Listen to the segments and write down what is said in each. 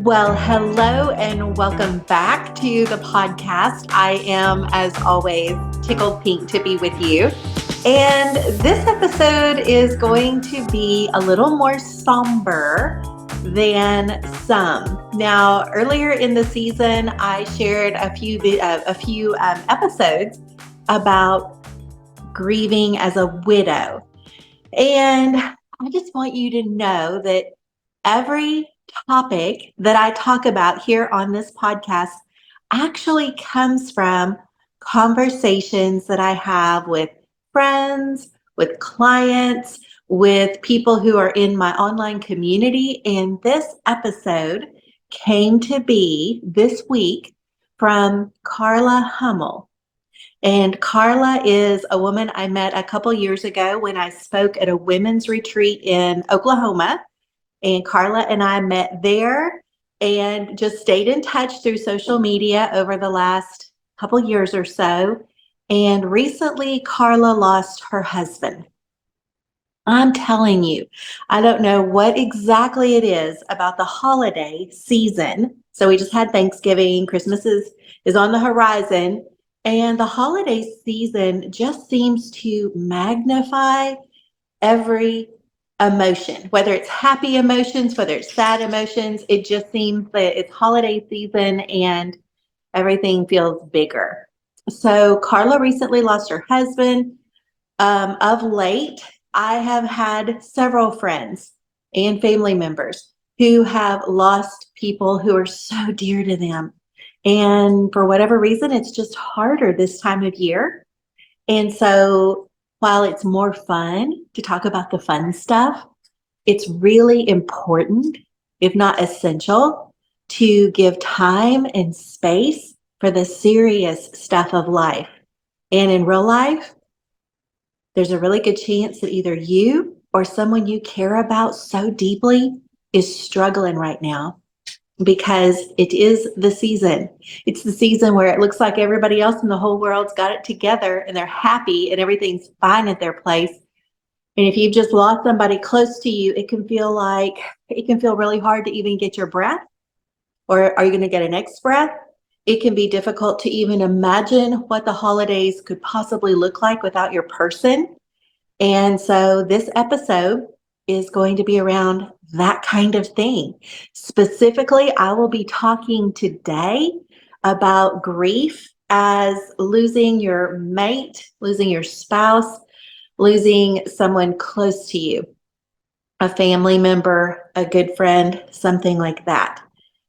Well, hello and welcome back to the podcast. I am, as always, tickled pink to be with you. And this episode is going to be a little more somber than some. Now, earlier in the season, I shared a few episodes about grieving as a widow. And I just want you to know that every topic that I talk about here on this podcast actually comes from conversations that I have with friends, with clients, with people who are in my online community. And this episode came to be this week from Carla Hummel. And Carla is a woman I met a couple years ago when I spoke at a women's retreat in Oklahoma. And Carla and I met there and just stayed in touch through social media over the last couple years or so. And recently, Carla lost her husband. I'm telling you, I don't know what exactly it is about the holiday season. So we just had Thanksgiving, Christmas is on the horizon, and the holiday season just seems to magnify every emotion, whether it's happy emotions, whether it's sad emotions. It just seems that it's holiday season and everything feels bigger. So Carla recently lost her husband. Of late, I have had several friends and family members who have lost people who are so dear to them. And for whatever reason, it's just harder this time of year. And so while it's more fun to talk about the fun stuff, it's really important, if not essential, to give time and space for the serious stuff of life. And in real life, there's a really good chance that either you or someone you care about so deeply is struggling right now because it is the season. It's the season where it looks like everybody else in the whole world's got it together and they're happy and everything's fine at their place. And if you've just lost somebody close to you, it can feel really hard to even get your breath. Or are you going to get a next breath? It can be difficult to even imagine what the holidays could possibly look like without your person. And so this episode is going to be around that kind of thing. Specifically, I will be talking today about grief as losing your mate, losing your spouse, losing someone close to you, a family member, a good friend, something like that.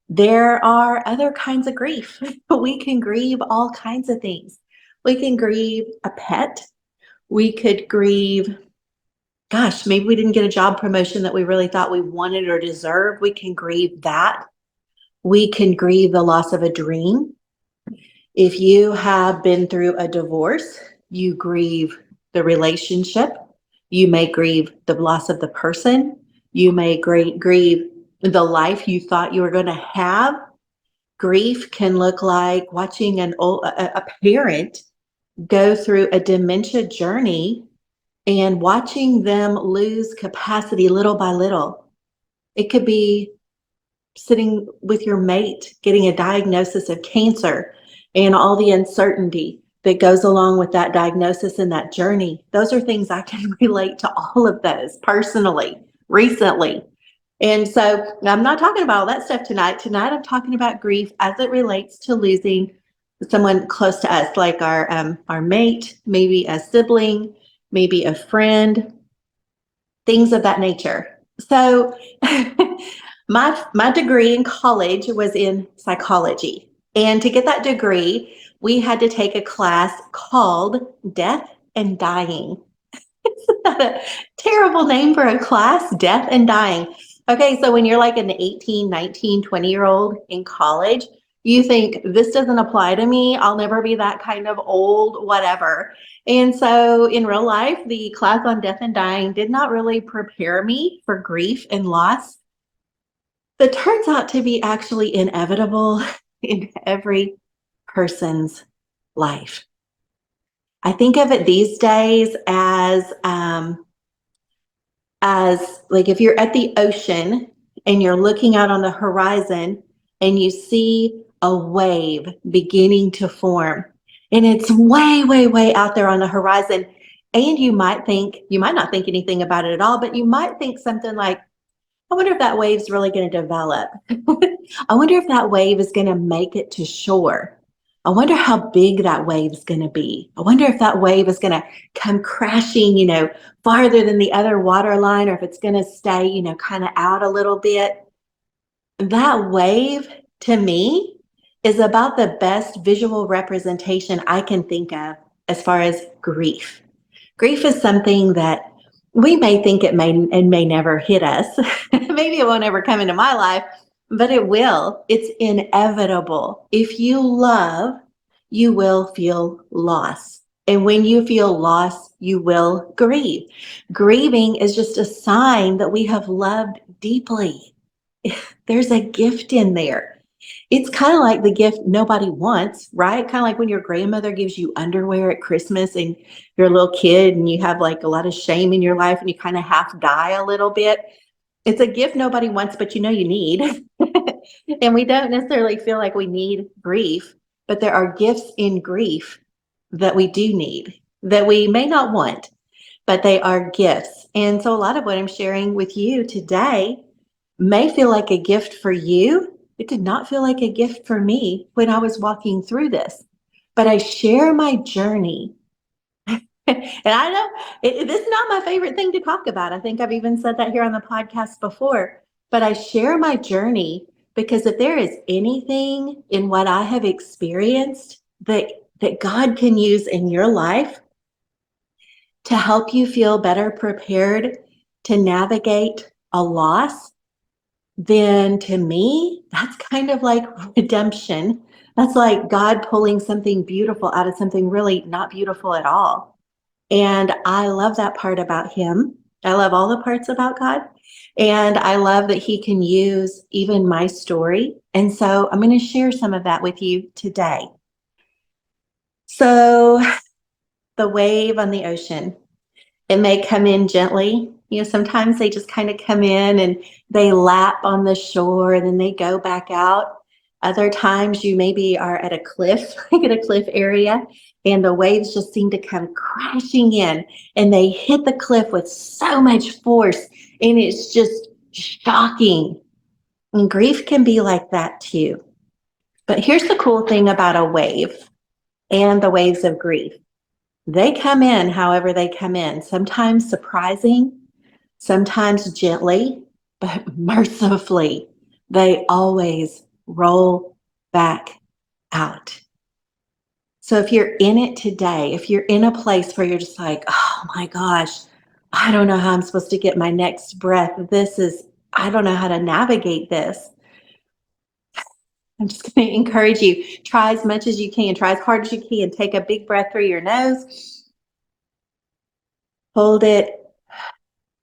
There are other kinds of grief. We can grieve all kinds of things. We can grieve a pet. We could grieve, gosh, maybe we didn't get a job promotion that we really thought we wanted or deserved. We can grieve that. We can grieve the loss of a dream. If you have been through a divorce, you grieve the relationship. You may grieve the loss of the person. You may grieve the life you thought you were going to have. Grief can look like watching a parent go through a dementia journey and watching them lose capacity little by little. It could be sitting with your mate, getting a diagnosis of cancer and all the uncertainty that goes along with that diagnosis and that journey. Those are things I can relate to all of those personally, recently. And so I'm not talking about all that stuff tonight. Tonight, I'm talking about grief as it relates to losing someone close to us, like our mate, maybe a sibling, maybe a friend, things of that nature. So my degree in college was in psychology. And to get that degree, we had to take a class called Death and Dying. Isn't that a terrible name for a class? Death and Dying. Okay, so when you're like an 18, 19, 20-year-old in college, you think this doesn't apply to me. I'll never be that kind of old, whatever. And so in real life, the class on death and dying did not really prepare me for grief and loss. That turns out to be actually inevitable in every person's life. I think of it these days as like if you're at the ocean and you're looking out on the horizon and you see a wave beginning to form. And it's way, way, way out there on the horizon. And you might not think anything about it at all, but you might think something like, I wonder if that wave's really going to develop. I wonder if that wave is going to make it to shore. I wonder how big that wave is going to be. I wonder if that wave is going to come crashing, farther than the other water line, or if it's going to stay, kind of out a little bit. That wave, to me, is about the best visual representation I can think of as far as grief. Grief is something that we may think it may never hit us. Maybe it won't ever come into my life, but it will. It's inevitable. If you love, you will feel loss. And when you feel loss, you will grieve. Grieving is just a sign that we have loved deeply. There's a gift in there. It's kind of like the gift nobody wants, right? Kind of like when your grandmother gives you underwear at Christmas and you're a little kid and you have like a lot of shame in your life and you kind of half die a little bit. It's a gift nobody wants, but you need. And we don't necessarily feel like we need grief, but there are gifts in grief that we do need, that we may not want, but they are gifts. And so a lot of what I'm sharing with you today may feel like a gift for you. It did not feel like a gift for me when I was walking through this, but I share my journey. And I know this is not my favorite thing to talk about. I think I've even said that here on the podcast before, but I share my journey because if there is anything in what I have experienced that God can use in your life to help you feel better prepared to navigate a loss, then to me, that's kind of like redemption. That's like God pulling something beautiful out of something really not beautiful at all. And I love that part about him. I love all the parts about God. And I love that he can use even my story. And so I'm going to share some of that with you today. So the wave on the ocean, it may come in gently. Sometimes they just kind of come in and they lap on the shore and then they go back out. Other times you maybe are at a cliff, like at a cliff area, and the waves just seem to come crashing in and they hit the cliff with so much force and it's just shocking. And grief can be like that too. But here's the cool thing about a wave and the waves of grief. They come in however they come in, sometimes surprising, sometimes gently, but mercifully, they always roll back out. So if you're in it today, if you're in a place where you're just like, oh my gosh, I don't know how I'm supposed to get my next breath. I don't know how to navigate this. I'm just going to encourage you, try as much as you can, try as hard as you can, take a big breath through your nose, hold it,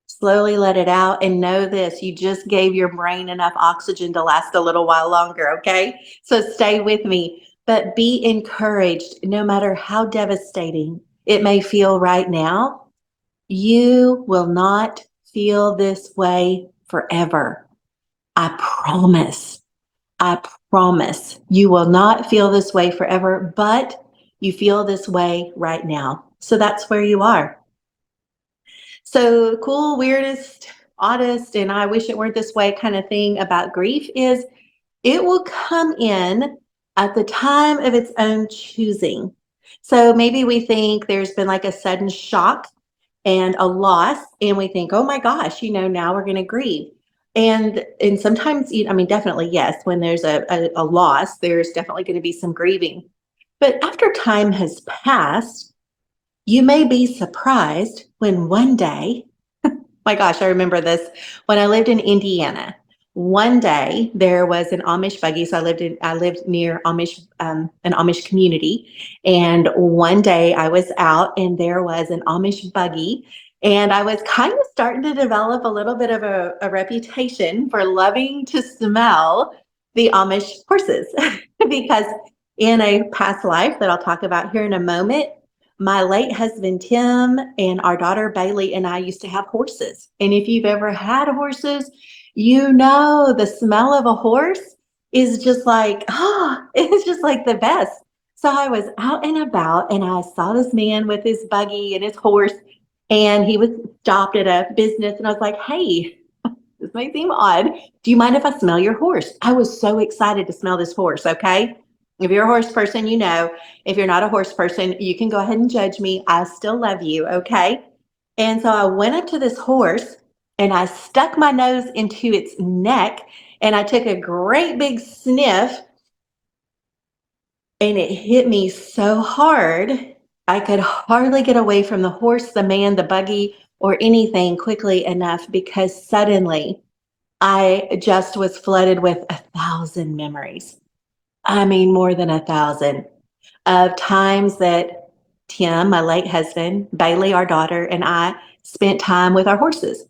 slowly let it out, and know this, you just gave your brain enough oxygen to last a little while longer, okay? So stay with me, but be encouraged no matter how devastating it may feel right now. You will not feel this way forever. I promise. I promise you will not feel this way forever, but you feel this way right now. So that's where you are. So cool, weirdest, oddest, and I wish it weren't this way kind of thing about grief is it will come in at the time of its own choosing. So maybe we think there's been like a sudden shock and a loss, and we think, oh my gosh, now we're going to grieve. And sometimes, definitely, yes, when there's a loss, there's definitely going to be some grieving. But after time has passed, you may be surprised when one day, my gosh, I remember this when I lived in Indiana. One day there was an Amish buggy. So I lived near Amish, an Amish community. And one day I was out and there was an Amish buggy. And I was kind of starting to develop a little bit of a reputation for loving to smell the Amish horses because in a past life that I'll talk about here in a moment, my late husband, Tim, and our daughter, Bailey, and I used to have horses. And if you've ever had horses, the smell of a horse is just like, it's just like the best. So I was out and about and I saw this man with his buggy and his horse, and he was stopped at a business. And I was like, hey, this may seem odd. Do you mind if I smell your horse? I was so excited to smell this horse. Okay. If you're a horse person, you know. If you're not a horse person, you can go ahead and judge me. I still love you. Okay. And so I went up to this horse and I stuck my nose into its neck and I took a great big sniff, and it hit me so hard. I could hardly get away from the horse, the man, the buggy, or anything quickly enough, because suddenly I just was flooded with 1,000 memories. I mean, more than 1,000 of times that Tim, my late husband, Bailey, our daughter, and I spent time with our horses.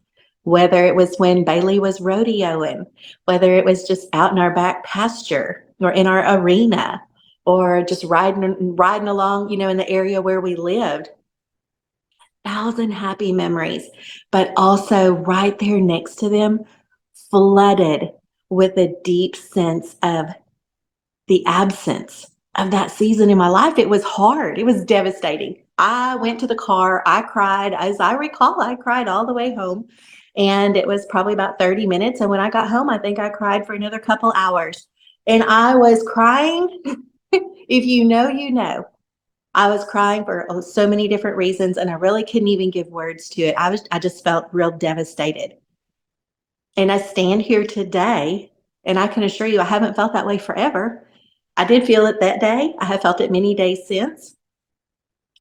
Whether it was when Bailey was rodeoing, whether it was just out in our back pasture or in our arena, or just riding along, in the area where we lived. 1,000 happy memories, but also right there next to them, flooded with a deep sense of the absence of that season in my life. It was hard. It was devastating. I went to the car. I cried. As I recall, I cried all the way home. And it was probably about 30 minutes. And when I got home, I think I cried for another couple hours. And I was crying. If you know, you know. I was crying for so many different reasons, and I really couldn't even give words to it. I just felt real devastated. And I stand here today, and I can assure you I haven't felt that way forever. I did feel it that day. I have felt it many days since,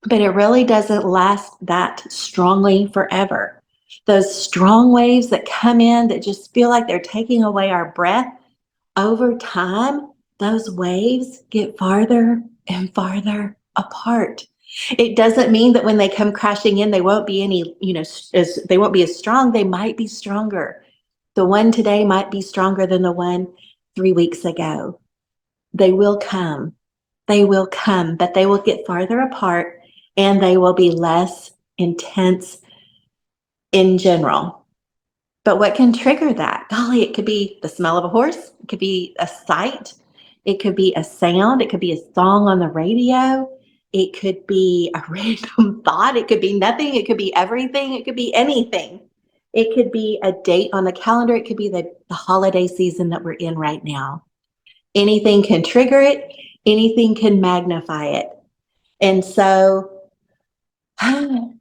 but it really doesn't last that strongly forever. Those strong waves that come in that just feel like they're taking away our breath, over time, those waves get farther and farther apart. It doesn't mean that when they come crashing in, they won't be they won't be as strong. They might be stronger. The one today might be stronger than the one 3 weeks ago. They will come. They will come, but they will get farther apart and they will be less intense in general. But what can trigger that? Golly, it could be the smell of a horse. It could be a sight. It could be a sound. It could be a song on the radio. It could be a random thought. It could be nothing. It could be everything. It could be anything. It could be a date on the calendar. It could be the holiday season that we're in right now. Anything can trigger it. Anything can magnify it. And so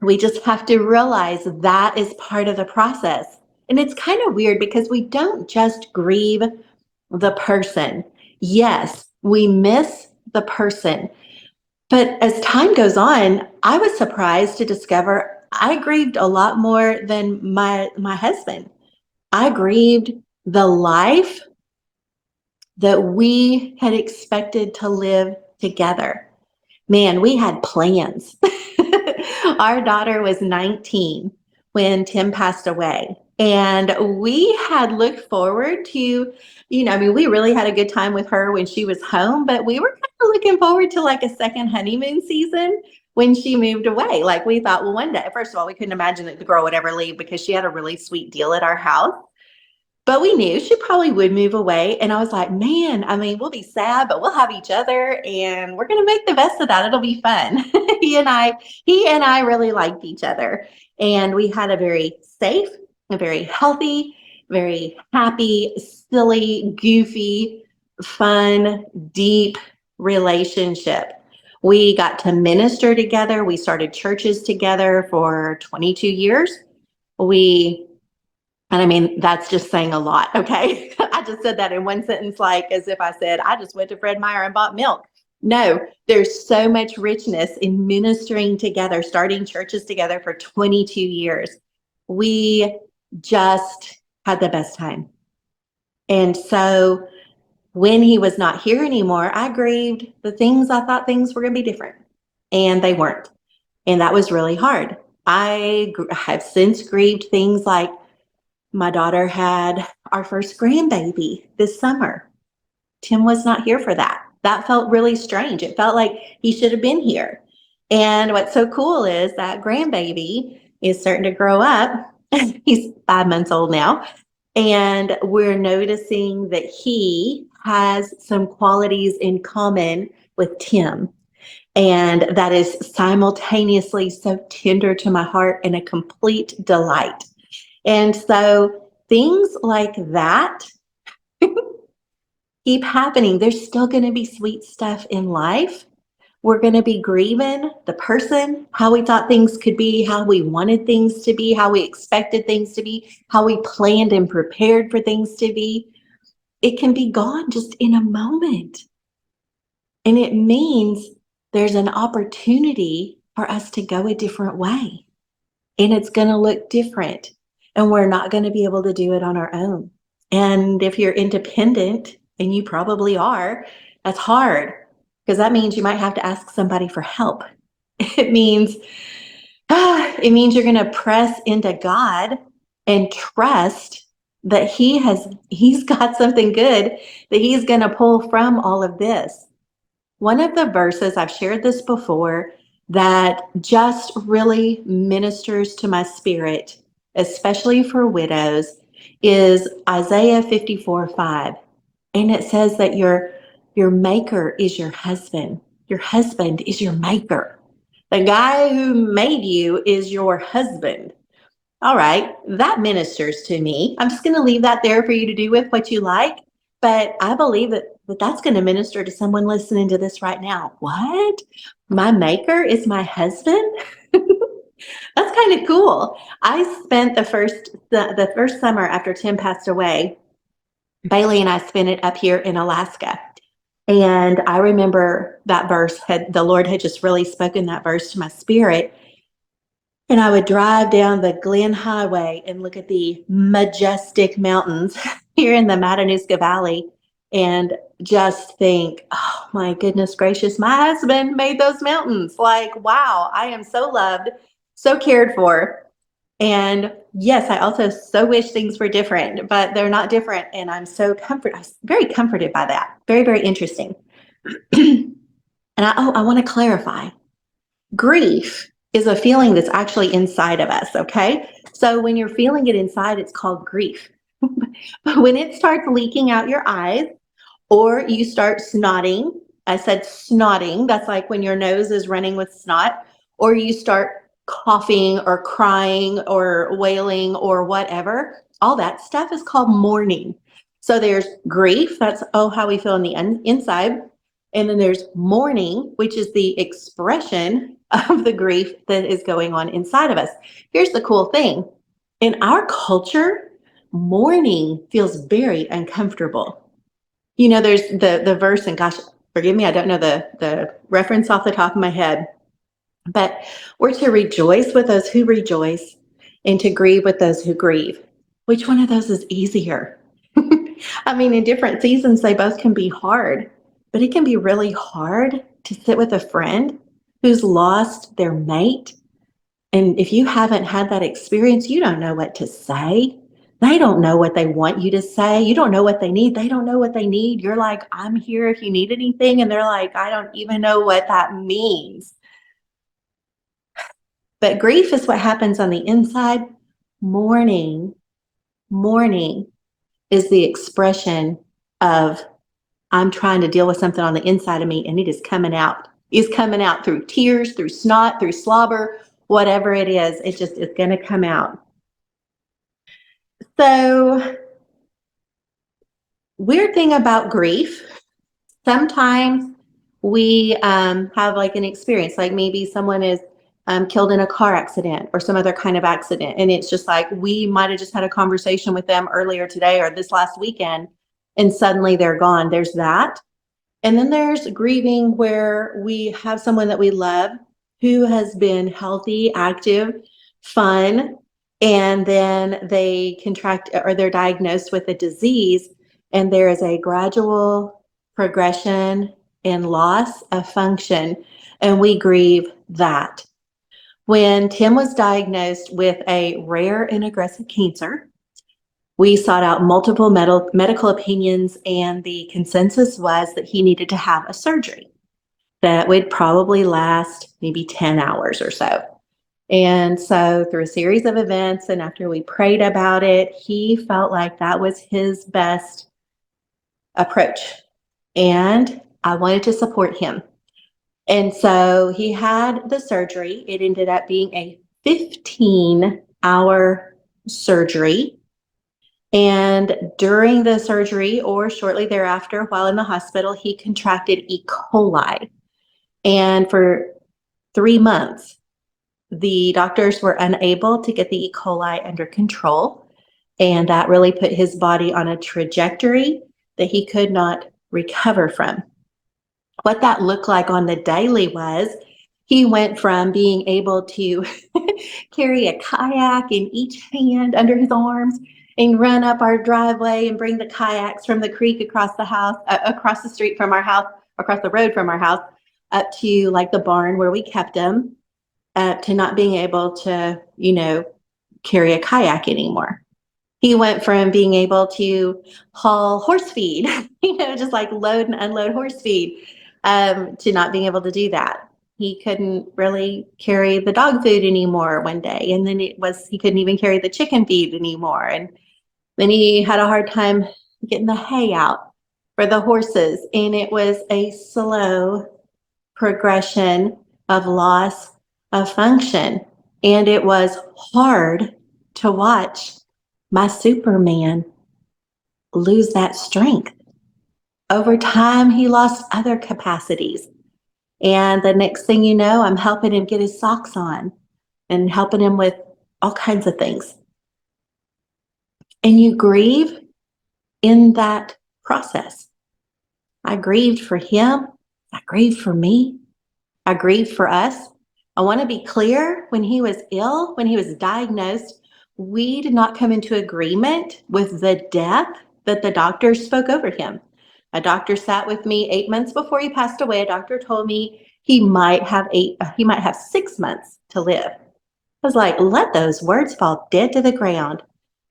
we just have to realize that is part of the process. And it's kind of weird because we don't just grieve the person. Yes, we miss the person. But as time goes on, I was surprised to discover I grieved a lot more than my husband. I grieved the life that we had expected to live together. Man, we had plans. Our daughter was 19 when Tim passed away. And we had looked forward to, we really had a good time with her when she was home, but we were kind of looking forward to like a second honeymoon season when she moved away. Like we thought, well, one day, first of all, we couldn't imagine that the girl would ever leave because she had a really sweet deal at our house. But we knew she probably would move away. And I was like, man, I mean, we'll be sad, but we'll have each other and we're going to make the best of that. It'll be fun. he and I really liked each other. And we had a very safe, a very healthy, very happy, silly, goofy, fun, deep relationship. We got to minister together. We started churches together for 22 years. And I mean, that's just saying a lot, okay? I just said that in one sentence, like as if I said, I just went to Fred Meyer and bought milk. No, there's so much richness in ministering together, starting churches together for 22 years. We just had the best time. And so when he was not here anymore, I grieved the things I thought things were going to be different, and they weren't. And that was really hard. I have since grieved things like my daughter had our first grandbaby this summer. Tim was not here for that. That felt really strange. It felt like he should have been here. And what's so cool is that grandbaby is starting to grow up. He's 5 months old now. And we're noticing that he has some qualities in common with Tim. And that is simultaneously so tender to my heart and a complete delight. And so things like that keep happening. There's still going to be sweet stuff in life. We're going to be grieving the person, how we thought things could be, how we wanted things to be, how we expected things to be, how we planned and prepared for things to be. It can be gone just in a moment. And it means there's an opportunity for us to go a different way. And it's going to look different. And we're not going to be able to do it on our own. And if you're independent, and you probably are, that's hard because that means you might have to ask somebody for help. It means you're going to press into God and trust that he's got something good that he's going to pull from all of this. One of the verses, I've shared this before, that just really ministers to my spirit, especially for widows, is Isaiah 54:5. And it says that your maker is your husband. Your husband is your maker. The guy who made you is your husband. All right, that ministers to me. I'm just going to leave that there for you to do with what you like. But I believe that that's going to minister to someone listening to this right now. What? My maker is my husband? That's kind of cool. I spent the first summer after Tim passed away, Bailey and I spent it up here in Alaska. And I remember that the Lord had just really spoken that verse to my spirit. And I would drive down the Glen Highway and look at the majestic mountains here in the Matanuska Valley and just think, oh my goodness gracious, my husband made those mountains. Like, wow, I am so loved, so cared for. And yes, I also so wish things were different, but they're not different. And I'm very comforted by that. Very, very interesting. And I want to clarify. Grief is a feeling that's actually inside of us, okay? So when you're feeling it inside, it's called grief. But when it starts leaking out your eyes or you start snotting, I said snotting, that's like when your nose is running with snot, or you start coughing or crying or wailing or whatever, all that stuff is called mourning. So there's grief, that's how we feel on the inside. And then there's mourning, which is the expression of the grief that is going on inside of us. Here's the cool thing. In our culture, mourning feels very uncomfortable. You know, there's the verse, and gosh, forgive me, I don't know the reference off the top of my head, but we're to rejoice with those who rejoice and to grieve with those who grieve. Which one of those is easier? I mean, in different seasons, they both can be hard, but it can be really hard to sit with a friend who's lost their mate. And if you haven't had that experience, you don't know what to say. They don't know what they want you to say. You don't know what they need. They don't know what they need. You're like, I'm here if you need anything. And they're like, I don't even know what that means. But grief is what happens on the inside. Mourning is the expression of I'm trying to deal with something on the inside of me, and it is coming out. It's coming out through tears, through snot, through slobber, whatever it is. It's going to come out. So, weird thing about grief, sometimes we have like an experience, like maybe someone is killed in a car accident or some other kind of accident. And it's just like we might have just had a conversation with them earlier today or this last weekend, and suddenly they're gone. There's that. And then there's grieving where we have someone that we love who has been healthy, active, fun, and then they contract or they're diagnosed with a disease, and there is a gradual progression and loss of function, and we grieve that. When Tim was diagnosed with a rare and aggressive cancer, we sought out multiple medical opinions, and the consensus was that he needed to have a surgery that would probably last maybe 10 hours or so. And so, through a series of events, and after we prayed about it, he felt like that was his best approach. And I wanted to support him. And so, he had the surgery. It ended up being a 15-hour surgery. And during the surgery, or shortly thereafter, while in the hospital, he contracted E. coli. And for 3 months, the doctors were unable to get the E. coli under control. And that really put his body on a trajectory that he could not recover from. What that looked like on the daily was he went from being able to carry a kayak in each hand under his arms and run up our driveway and bring the kayaks from the creek across the house, across the street from our house, across the road from our house, up to like the barn where we kept them, to not being able to, carry a kayak anymore. He went from being able to haul horse feed, just like load and unload horse feed, to not being able to do that. He couldn't really carry the dog food anymore one day. And then he couldn't even carry the chicken feed anymore. And then he had a hard time getting the hay out for the horses. And it was a slow progression of loss of function. And it was hard to watch my Superman lose that strength. Over time, he lost other capacities. And the next thing you know, I'm helping him get his socks on and helping him with all kinds of things. And you grieve in that process. I grieved for him. I grieved for me. I grieved for us. I want to be clear, when he was ill, when he was diagnosed, we did not come into agreement with the death that the doctors spoke over him. A doctor sat with me 8 months before he passed away. A doctor told me he might have 6 months to live. I was like, let those words fall dead to the ground.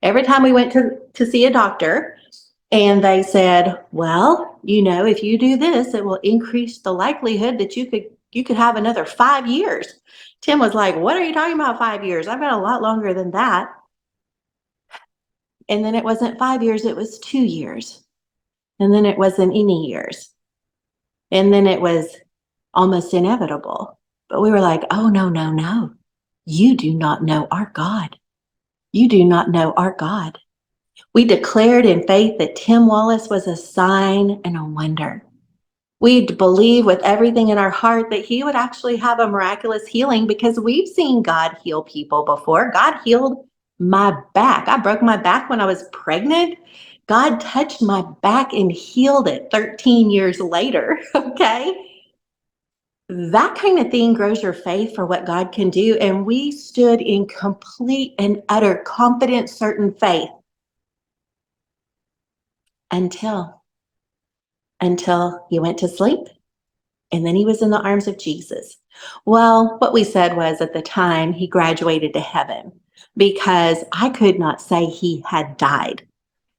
Every time we went to see a doctor, and they said, well, if you do this, it will increase the likelihood that you could have another 5 years. Tim was like, what are you talking about, 5 years? I've got a lot longer than that. And then it wasn't 5 years, it was 2 years. And then it wasn't any years. And then it was almost inevitable. But we were like, oh, no, no, no. You do not know our God. You do not know our God. We declared in faith that Tim Wallace was a sign and a wonder. We believe with everything in our heart that he would actually have a miraculous healing, because we've seen God heal people before. God healed my back. I broke my back when I was pregnant. God touched my back and healed it 13 years later, okay? That kind of thing grows your faith for what God can do. And we stood in complete and utter confident, certain faith until he went to sleep, and then he was in the arms of Jesus. Well, what we said was, at the time, he graduated to heaven, because I could not say he had died.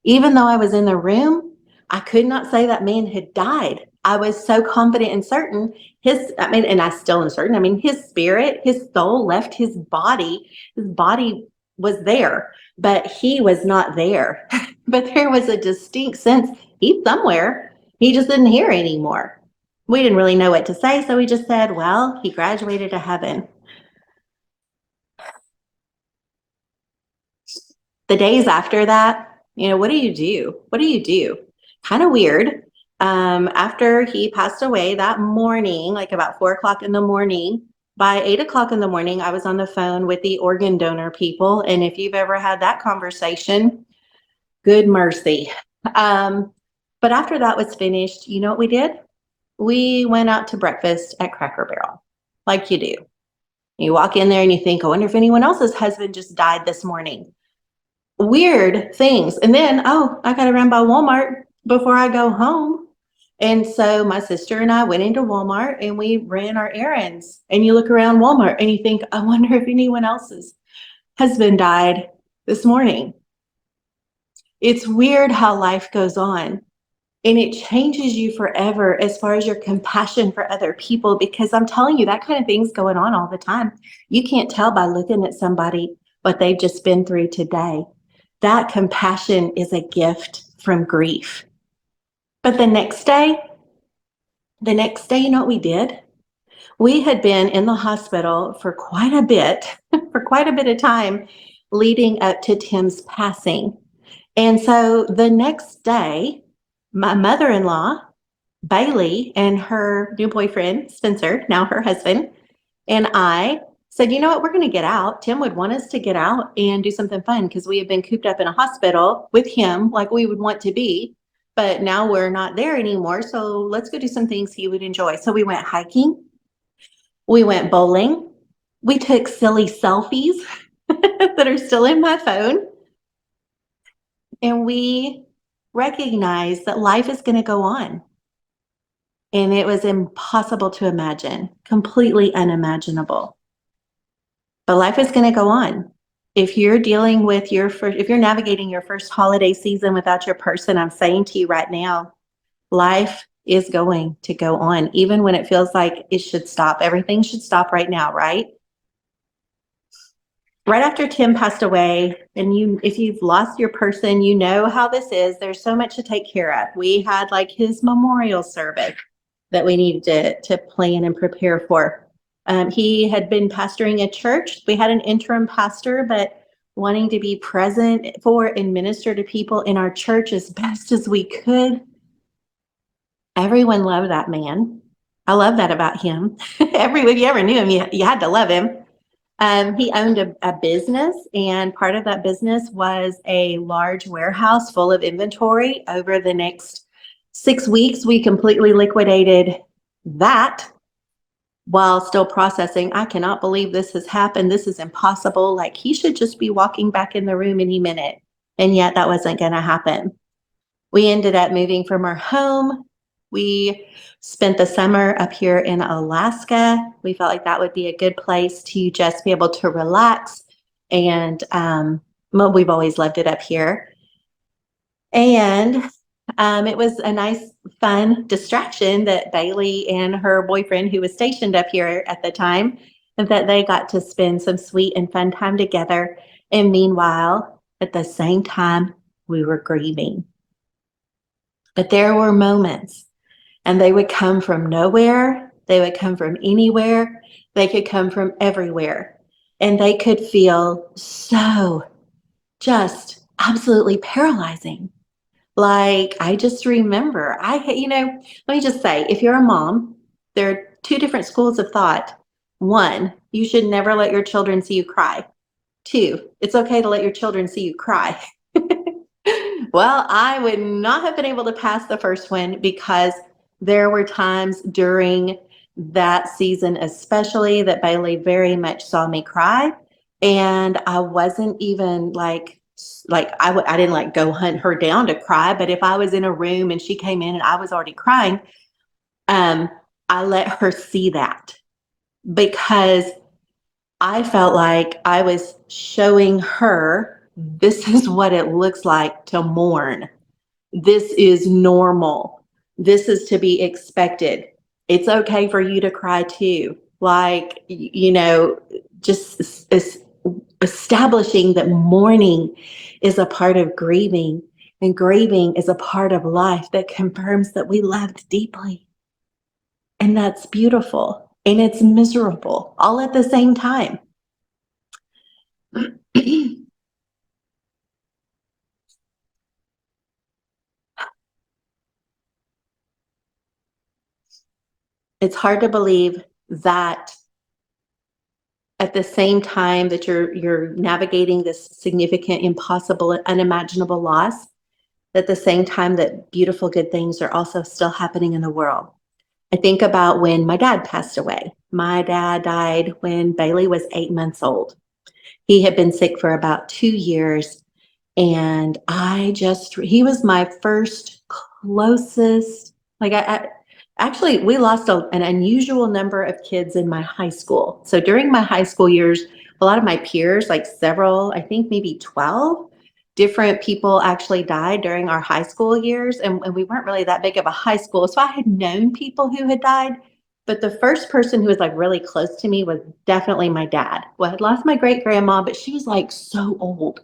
Even though I was in the room, I could not say that man had died. I was so confident and certain and I still am certain, his spirit, his soul left his body. His body was there, but he was not there. But there was a distinct sense he's somewhere. He just didn't hear anymore. We didn't really know what to say, so we just said, well, he graduated to heaven. The days after that, what do you do? What do you do? Kind of weird. After he passed away that morning, like about 4 o'clock in the morning, by 8 o'clock in the morning, I was on the phone with the organ donor people. And if you've ever had that conversation, good mercy. But after that was finished, you know what we did? We went out to breakfast at Cracker Barrel, like you do. You walk in there and you think, I wonder if anyone else's husband just died this morning. Weird things. And then, I got to run by Walmart before I go home. And so my sister and I went into Walmart and we ran our errands. And you look around Walmart and you think, I wonder if anyone else's husband died this morning. It's weird how life goes on. And it changes you forever as far as your compassion for other people, because I'm telling you, that kind of thing's going on all the time. You can't tell by looking at somebody what they've just been through today. That compassion is a gift from grief. But the next day, you know what we did? We had been in the hospital for quite a bit, for quite a bit of time leading up to Tim's passing. And so the next day, my mother in law, Bailey, and her new boyfriend, Spencer, now her husband, and I said, you know what, we're going to get out. Tim would want us to get out and do something fun because we had been cooped up in a hospital with him like we would want to be. But now we're not there anymore. So let's go do some things he would enjoy. So we went hiking. We went bowling. We took silly selfies that are still in my phone. And we recognized that life is going to go on. And it was impossible to imagine, completely unimaginable. But life is going to go on. If you're dealing with if you're navigating your first holiday season without your person, I'm saying to you right now, life is going to go on, even when it feels like it should stop. Everything should stop right now, right? Right after Tim passed away, and if you've lost your person, you know how this is. There's so much to take care of. We had like his memorial service that we needed to plan and prepare for. He had been pastoring a church. We had an interim pastor, but wanting to be present for and minister to people in our church as best as we could. Everyone loved that man. I love that about him. If you ever knew him, you had to love him. He owned a business, and part of that business was a large warehouse full of inventory. Over the next 6 weeks, we completely liquidated that while still processing. I cannot believe this has happened. This is impossible. Like, he should just be walking back in the room any minute. And yet that wasn't going to happen. We ended up moving from our home. We spent the summer up here in Alaska. We felt like that would be a good place to just be able to relax. And we've always loved it up here. And it was a nice, fun distraction that Bailey and her boyfriend, who was stationed up here at the time, that they got to spend some sweet and fun time together. And meanwhile, at the same time, we were grieving. But there were moments, and they would come from nowhere. They would come from anywhere. They could come from everywhere. And they could feel so just absolutely paralyzing. Like, I just remember, let me just say, if you're a mom, there are two different schools of thought. One, you should never let your children see you cry. Two, it's okay to let your children see you cry. Well, I would not have been able to pass the first one because there were times during that season, especially, that Bailey very much saw me cry. And I wasn't even I didn't like go hunt her down to cry. But if I was in a room and she came in and I was already crying, I let her see that, because I felt like I was showing her, this is what it looks like to mourn. This is normal. This is to be expected. It's okay for you to cry too. Just establishing that mourning is a part of grieving, and grieving is a part of life that confirms that we loved deeply. And that's beautiful. And it's miserable all at the same time. It's hard to believe that at the same time that you're navigating this significant, impossible, and unimaginable loss, at the same time that beautiful, good things are also still happening in the world. I think about when my dad passed away. My dad died when Bailey was 8 months old. He had been sick for about 2 years. And he was my first closest, actually, we lost an unusual number of kids in my high school. So during my high school years, a lot of my peers, like several, I think maybe 12, different people actually died during our high school years, and we weren't really that big of a high school. So I had known people who had died, but the first person who was like really close to me was definitely my dad. Well, I had lost my great grandma, but she was like so old.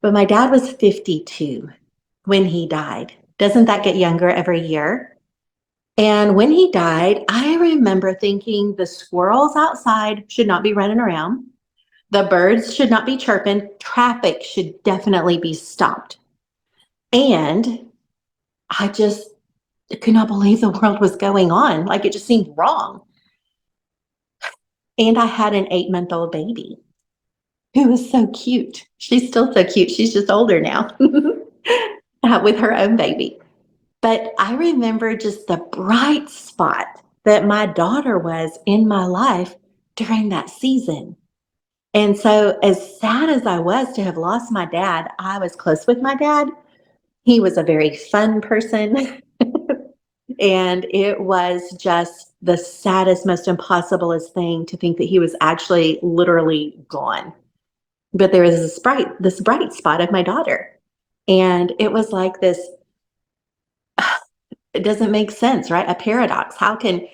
But my dad was 52 when he died. Doesn't that get younger every year? And when he died, I remember thinking the squirrels outside should not be running around. The birds should not be chirping. Traffic should definitely be stopped. And I just could not believe the world was going on. Like it just seemed wrong. And I had an 8-month-old baby who was so cute. She's still so cute. She's just older now with her own baby. But I remember just the bright spot that my daughter was in my life during that season. And so, as sad as I was to have lost my dad, I was close with my dad. He was a very fun person. And it was just the saddest, most impossiblest thing to think that he was actually literally gone. But there was this bright spot of my daughter. And it was like this, it doesn't make sense, right? A paradox. How can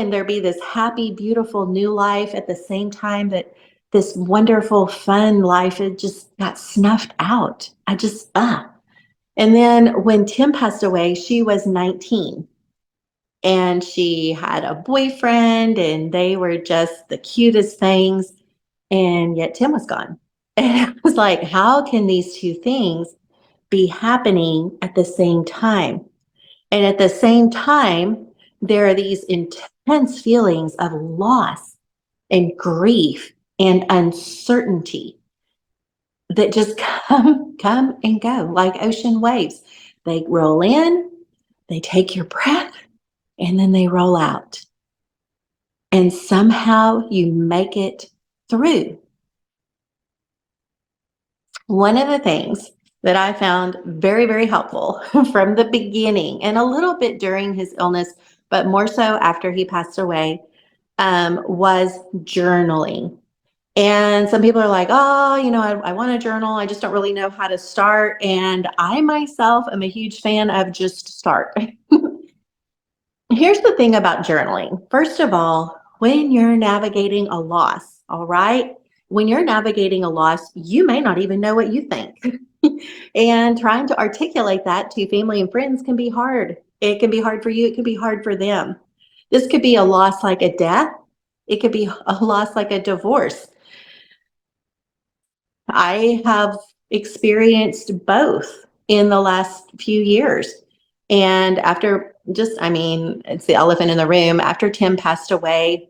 there be this happy, beautiful new life at the same time that this wonderful, fun life, it just got snuffed out? And then when Tim passed away, she was 19 and she had a boyfriend and they were just the cutest things. And yet Tim was gone. And I was like, how can these two things be happening at the same time? And at the same time, there are these intense feelings of loss and grief and uncertainty that just come and go like ocean waves. They roll in, they take your breath, and then they roll out. And somehow you make it through. One of the things that I found very, very helpful from the beginning and a little bit during his illness, but more so after he passed away, was journaling. And some people are like, oh, I want to journal. I just don't really know how to start. And I myself am a huge fan of just start. Here's the thing about journaling. First of all, when you're navigating a loss, all right, when you're navigating a loss, you may not even know what you think. And trying to articulate that to family and friends can be hard. It can be hard for you, it can be hard for them. This could be a loss like a death, it could be a loss like a divorce. I have experienced both in the last few years. And it's the elephant in the room. After Tim passed away,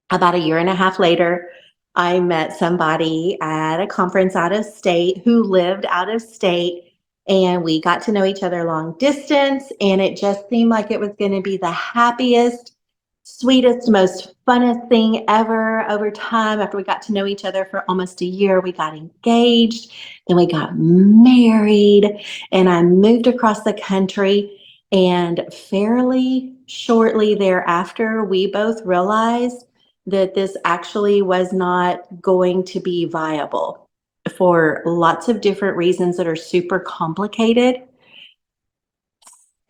about a year and a half later, I met somebody at a conference out of state who lived out of state, and we got to know each other long distance. And it just seemed like it was going to be the happiest, sweetest, most funnest thing ever. Over time, after we got to know each other for almost a year, we got engaged, then we got married, and I moved across the country. And fairly shortly thereafter, we both realized that this actually was not going to be viable for lots of different reasons that are super complicated.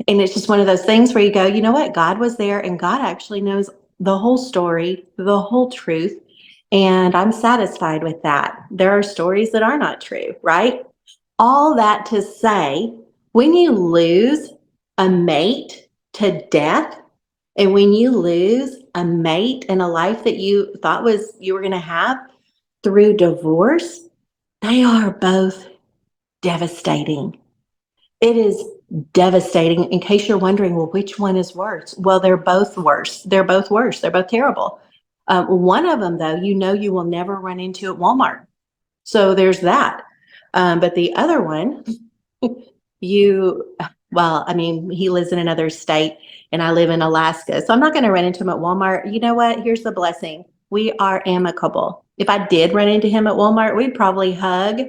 And it's just one of those things where you go, you know what? God was there and God actually knows the whole story, the whole truth. And I'm satisfied with that. There are stories that are not true, right? All that to say, when you lose a mate to death, and when you lose a mate in a life that you thought was you were going to have through divorce, they are both devastating. It is devastating. In case you're wondering, well, which one is worse? Well, they're both worse. They're both worse. They're both terrible. One of them, though, you will never run into at Walmart. So there's that. But the other one, you, he lives in another state and I live in Alaska. So I'm not going to run into him at Walmart. You know what? Here's the blessing. We are amicable. If I did run into him at Walmart, we'd probably hug.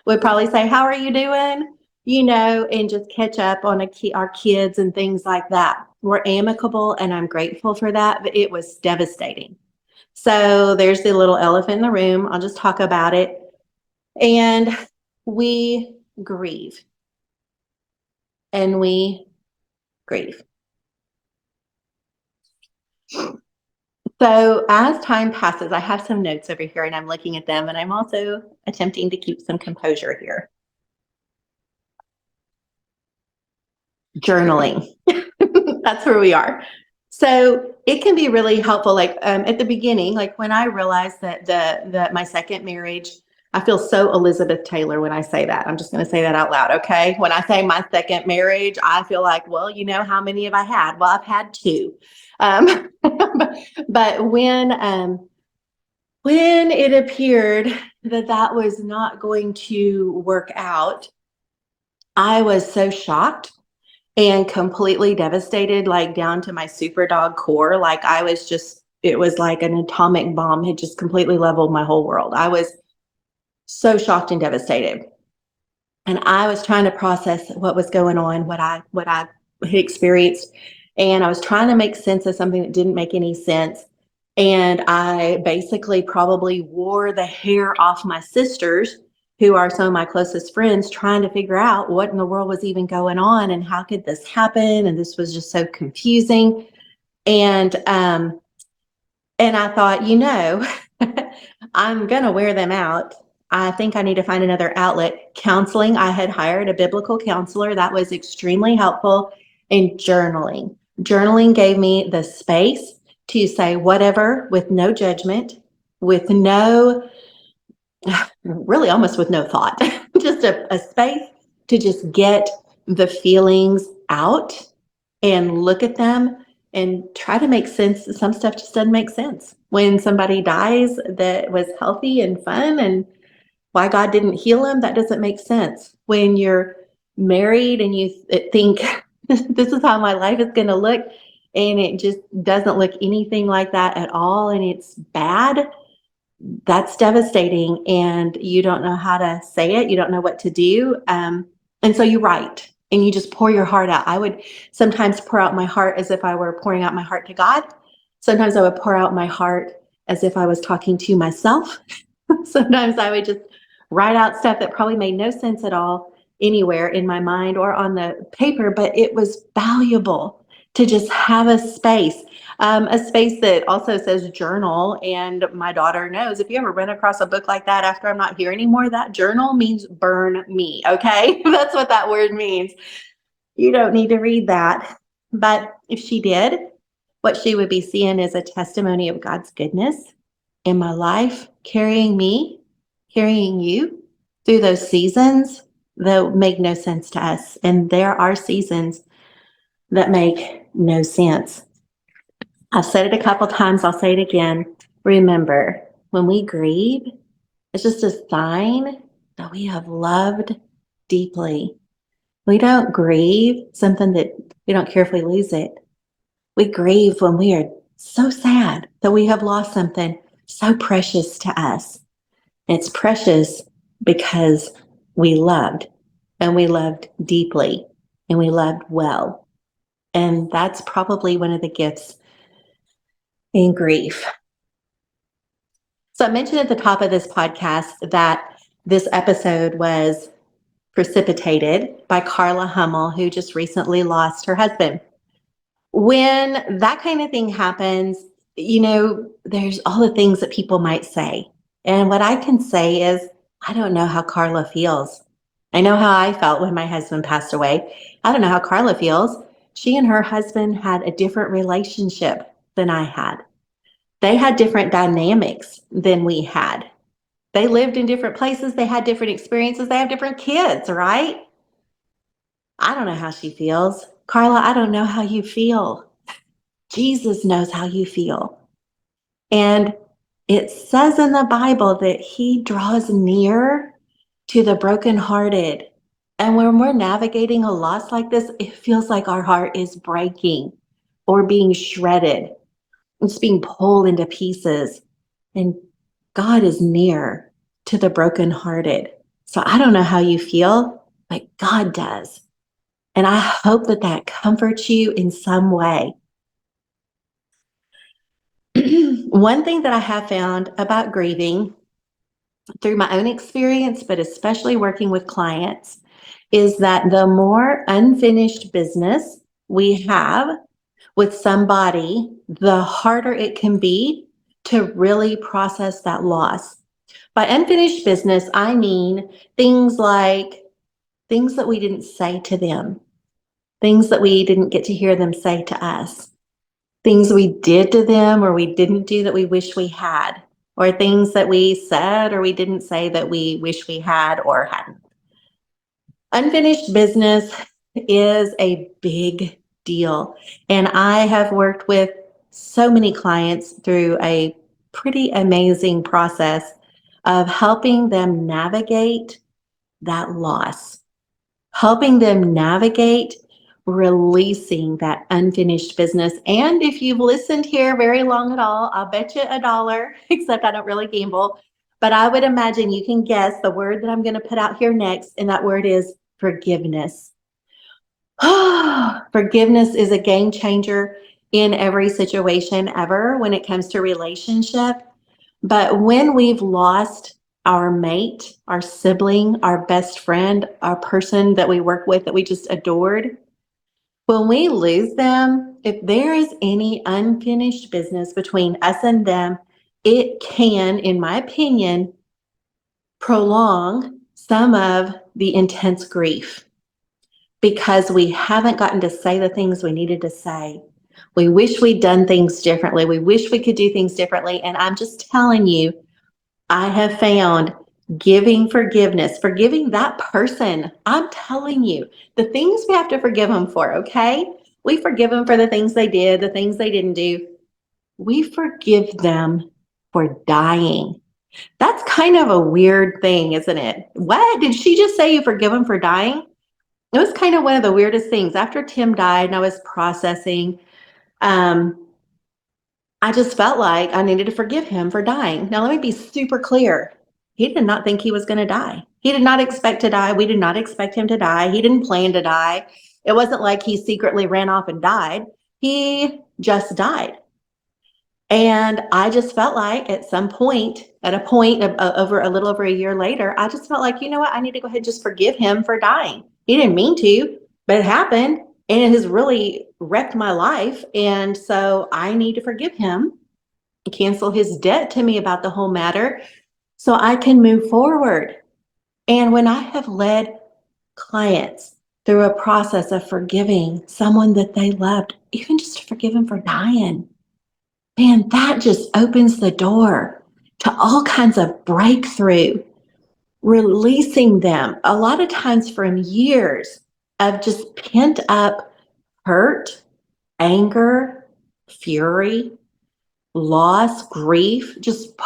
We'd probably say, how are you doing? And just catch up on our kids and things like that. We're amicable and I'm grateful for that, but it was devastating. So there's the little elephant in the room. I'll just talk about it. And we grieve and we grieve. So as time passes, I have some notes over here and I'm looking at them and I'm also attempting to keep some composure here. Journaling. That's where we are. So it can be really helpful. Like at the beginning, like when I realized that my second marriage, I feel so Elizabeth Taylor when I say that. I'm just going to say that out loud. Okay. When I say my second marriage, I feel like, well, how many have I had? Well, I've had two. But when it appeared that was not going to work out, I was so shocked and completely devastated, like down to my super dog core. Like it was like an atomic bomb had just completely leveled my whole world. I was so shocked and devastated. And I was trying to process what was going on, what I had experienced. And I was trying to make sense of something that didn't make any sense. And I basically probably wore the hair off my sisters, who are some of my closest friends, trying to figure out what in the world was even going on and how could this happen. And this was just so confusing. And I thought, I'm going to wear them out. I think I need to find another outlet. Counseling, I had hired a biblical counselor. That was extremely helpful. And journaling. Journaling gave me the space to say whatever with no judgment, with no, really almost with no thought, just a space to just get the feelings out and look at them and try to make sense. Some stuff just doesn't make sense. When somebody dies that was healthy and fun, and why God didn't heal them, that doesn't make sense. When you're married and you think, this is how my life is going to look, and it just doesn't look anything like that at all, and it's bad, that's devastating. And you don't know how to say it. You don't know what to do. And so you write and you just pour your heart out. I would sometimes pour out my heart as if I were pouring out my heart to God. Sometimes I would pour out my heart as if I was talking to myself. Sometimes I would just write out stuff that probably made no sense at all anywhere in my mind or on the paper, but it was valuable to just have a space that also says journal. And my daughter knows, if you ever run across a book like that after I'm not here anymore, that journal means burn me. Okay. That's what that word means. You don't need to read that. But if she did, what she would be seeing is a testimony of God's goodness in my life, carrying me, carrying you through those seasons that make no sense to us. And there are seasons that make no sense. I've said it a couple times, I'll say it again. Remember, when we grieve, it's just a sign that we have loved deeply. We don't grieve something that we don't care if we lose it. We grieve when we are so sad that we have lost something so precious to us. And it's precious because we loved, and we loved deeply, and we loved well. And that's probably one of the gifts in grief. So I mentioned at the top of this podcast that this episode was precipitated by Carla Hummel, who just recently lost her husband. When that kind of thing happens, there's all the things that people might say. And what I can say is, I don't know how Carla feels. I know how I felt when my husband passed away. I don't know how Carla feels. She and her husband had a different relationship than I had. They had different dynamics than we had. They lived in different places. They had different experiences. They have different kids, right? I don't know how she feels. Carla, I don't know how you feel. Jesus knows how you feel. And it says in the Bible that he draws near to the brokenhearted. And when we're navigating a loss like this, it feels like our heart is breaking or being shredded. It's being pulled into pieces. And God is near to the brokenhearted. So I don't know how you feel, but God does. And I hope that comforts you in some way. One thing that I have found about grieving through my own experience, but especially working with clients, is that the more unfinished business we have with somebody, the harder it can be to really process that loss. By unfinished business, I mean things like things that we didn't say to them, things that we didn't get to hear them say to us, things we did to them or we didn't do that we wish we had, or things that we said or we didn't say that we wish we had or hadn't. Unfinished business is a big deal. And I have worked with so many clients through a pretty amazing process of helping them navigate that loss, helping them navigate releasing that unfinished business. And if you've listened here very long at all, I'll bet you $1, except I don't really gamble. But I would imagine you can guess the word that I'm going to put out here next, and that word is forgiveness. Forgiveness is a game changer in every situation ever when it comes to relationship. But when we've lost our mate, our sibling, our best friend, our person that we work with that we just adored, when we lose them, if there is any unfinished business between us and them, it can, in my opinion, prolong some of the intense grief because we haven't gotten to say the things we needed to say. We wish we'd done things differently. We wish we could do things differently. And I'm just telling you, I have found giving forgiveness, forgiving that person. I'm telling you, the things we have to forgive them for, okay? We forgive them for the things they did, the things they didn't do. We forgive them for dying. That's kind of a weird thing, isn't it? What? Did she just say you forgive them for dying? It was kind of one of the weirdest things. After Tim died and I was processing, I just felt like I needed to forgive him for dying. Now, let me be super clear. He did not think he was going to die. He did not expect to die. We did not expect him to die. He didn't plan to die. It wasn't like he secretly ran off and died. He just died. And I just felt like at some point, at a point of, over a little over a year later, I just felt like, you know what? I need to go ahead and just forgive him for dying. He didn't mean to, but it happened. And it has really wrecked my life. And so I need to forgive him, cancel his debt to me about the whole matter so I can move forward. And when I have led clients through a process of forgiving someone that they loved, even just to forgive him for dying, man, that just opens the door to all kinds of breakthrough, releasing them a lot of times from years of just pent up hurt, anger, fury, loss, grief, just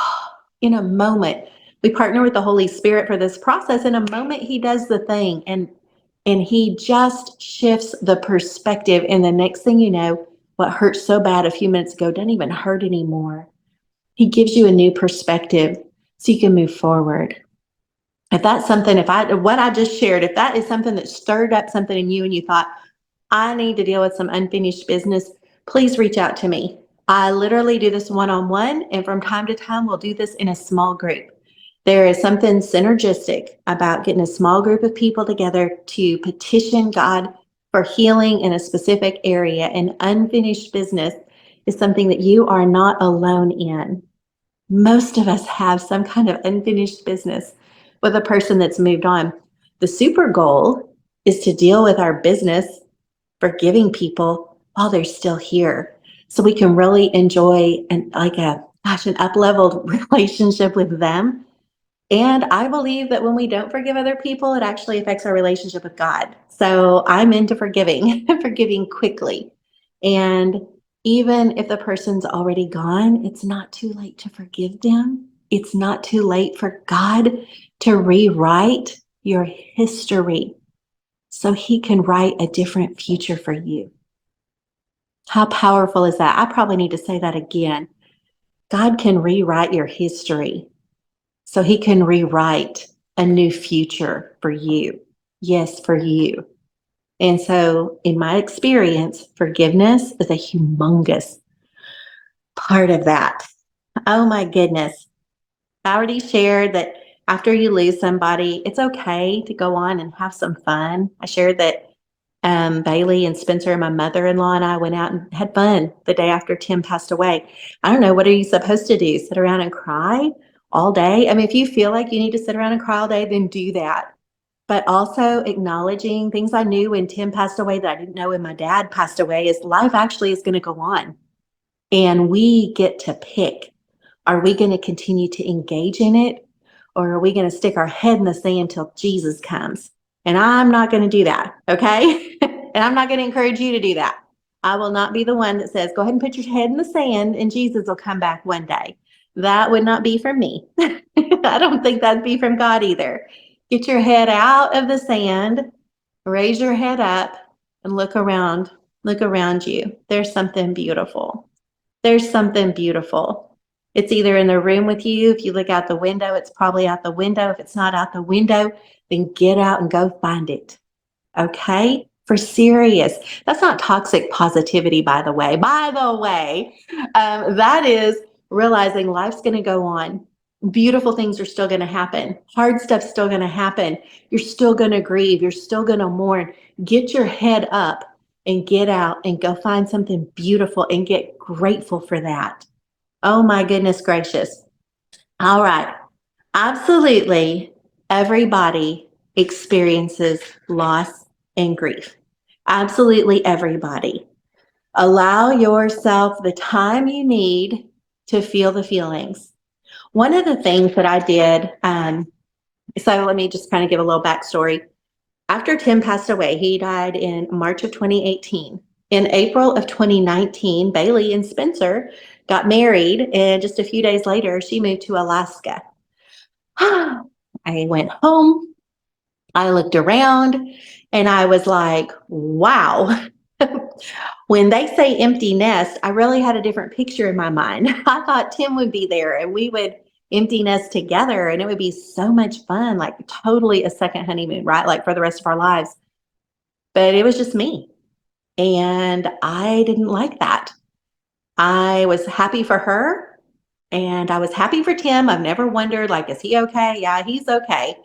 in a moment. We partner with the Holy Spirit for this process. In a moment, he does the thing and he just shifts the perspective. And the next thing you know, what hurt so bad a few minutes ago doesn't even hurt anymore. He gives you a new perspective so you can move forward. If that's something, what I just shared, if that is something that stirred up something in you and you thought, I need to deal with some unfinished business, please reach out to me. I literally do this one-on-one, and from time to time, we'll do this in a small group. There is something synergistic about getting a small group of people together to petition God for healing in a specific area. And unfinished business is something that you are not alone in. Most of us have some kind of unfinished business with a person that's moved on. The super goal is to deal with our business, forgiving people while they're still here, so we can really enjoy an up-leveled relationship with them. And I believe that when we don't forgive other people, it actually affects our relationship with God. So I'm into forgiving, forgiving quickly. And even if the person's already gone, it's not too late to forgive them. It's not too late for God to rewrite your history so he can write a different future for you. How powerful is that? I probably need to say that again. God can rewrite your history so he can rewrite a new future for you. Yes, for you. And so in my experience, forgiveness is a humongous part of that. Oh my goodness. I already shared that after you lose somebody, it's okay to go on and have some fun. I shared that Bailey and Spencer and my mother-in-law and I went out and had fun the day after Tim passed away. I don't know, what are you supposed to do? Sit around and cry all day? I mean, if you feel like you need to sit around and cry all day, then do that. But also acknowledging things I knew when Tim passed away that I didn't know when my dad passed away is life actually is going to go on. And we get to pick. Are we going to continue to engage in it? Or are we going to stick our head in the sand till Jesus comes? And I'm not going to do that. Okay. And I'm not going to encourage you to do that. I will not be the one that says, go ahead and put your head in the sand and Jesus will come back one day. That would not be from me. I don't think that'd be from God either. Get your head out of the sand, raise your head up, and look around. Look around you. There's something beautiful. There's something beautiful. It's either in the room with you. If you look out the window, it's probably out the window. If it's not out the window, then get out and go find it. Okay? For serious. That's not toxic positivity, by the way. That is realizing life's going to go on. Beautiful things are still going to happen. Hard stuff's still going to happen. You're still going to grieve. You're still going to mourn. Get your head up and get out and go find something beautiful and get grateful for that. Oh my goodness gracious. All right. Absolutely everybody experiences loss and grief. Absolutely everybody. Allow yourself the time you need to feel the feelings. One of the things that I did, so let me just kind of give a little backstory. After Tim passed away, he died in March of 2018. In April of 2019, Bailey and Spencer got married, and just a few days later, she moved to Alaska. I went home, I looked around, and I was like, wow. When they say empty nest, I really had a different picture in my mind. I thought Tim would be there and we would empty nest together and it would be so much fun, like totally a second honeymoon, right? Like for the rest of our lives. But it was just me. And I didn't like that. I was happy for her and I was happy for Tim. I've never wondered, like, is he okay? Yeah, he's okay.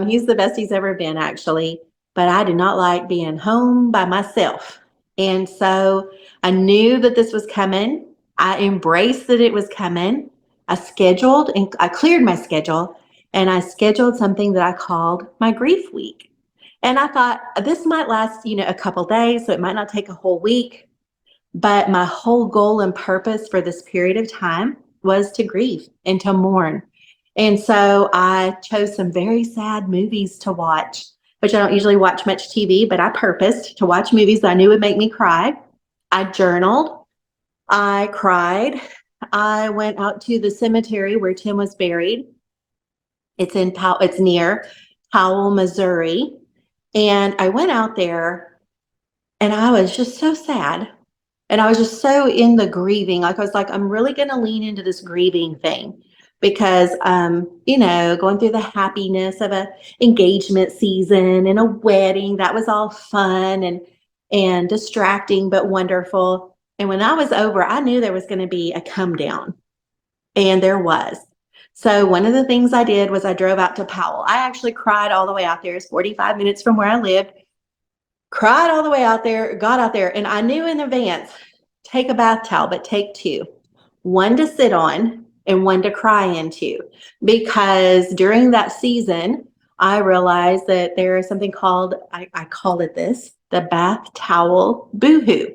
He's the best he's ever been, actually. But I did not like being home by myself. And so I knew that this was coming. I embraced that it was coming. I scheduled and I cleared my schedule and I scheduled something that I called my grief week. And I thought this might last, a couple days, so it might not take a whole week. But my whole goal and purpose for this period of time was to grieve and to mourn. And so I chose some very sad movies to watch, which I don't usually watch much TV, but I purposed to watch movies that I knew would make me cry. I journaled. I cried. I went out to the cemetery where Tim was buried. It's near Powell, Missouri. And I went out there and I was just so sad. And I was just so in the grieving. Like I was like, I'm really going to lean into this grieving thing because, going through the happiness of a engagement season and a wedding, that was all fun and distracting, but wonderful. And when I was over, I knew there was going to be a come down, and there was. So one of the things I did was I drove out to Powell. I actually cried all the way out there. It's 45 minutes from where I lived. Cried all the way out there, got out there, and I knew in advance, take a bath towel, but take two. One to sit on and one to cry into. Because during that season, I realized that there is something called, I call it this, the bath towel boohoo.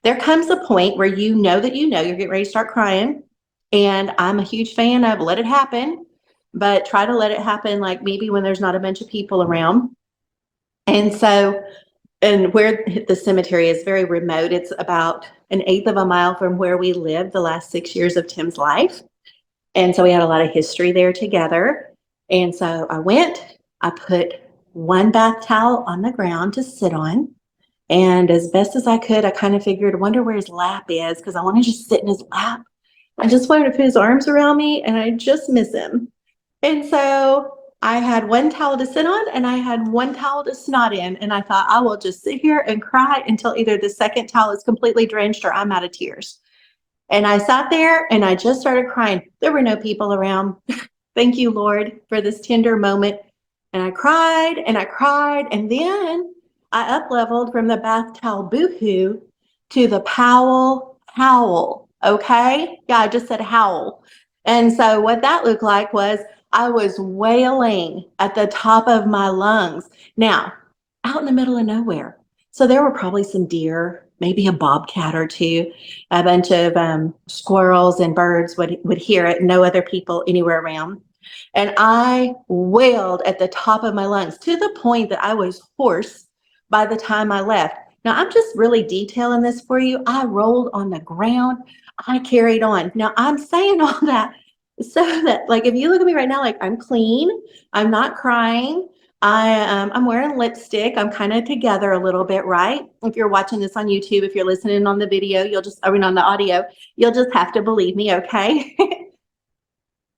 There comes a point where you know you're getting ready to start crying. And I'm a huge fan of let it happen, but try to let it happen like maybe when there's not a bunch of people around. And where the cemetery is very remote, it's about 1/8 of a mile from where we lived the last 6 years of Tim's life. And so we had a lot of history there together. And so I went, I put one bath towel on the ground to sit on. And as best as I could, I kind of figured, I wonder where his lap is because I want to just sit in his lap. I just wanted to put his arms around me and I just miss him. And so I had one towel to sit on and I had one towel to snot in. And I thought, I will just sit here and cry until either the second towel is completely drenched or I'm out of tears. And I sat there and I just started crying. There were no people around. Thank you, Lord, for this tender moment. And I cried and I cried. And then I up leveled from the bath towel boohoo to the Powell howl. Okay. Yeah, I just said howl. And so what that looked like was I was wailing at the top of my lungs. Now, out in the middle of nowhere. So there were probably some deer, maybe a bobcat or two, a bunch of squirrels and birds would hear it, no other people anywhere around. And I wailed at the top of my lungs to the point that I was hoarse by the time I left. Now, I'm just really detailing this for you. I rolled on the ground. I carried on. Now, I'm saying all that so that, like, if you look at me right now, like, I'm clean, I'm not crying. I'm wearing lipstick. I'm kind of together a little bit, right? If you're watching this on YouTube, if you're listening on the video, on the audio, you'll just have to believe me, okay?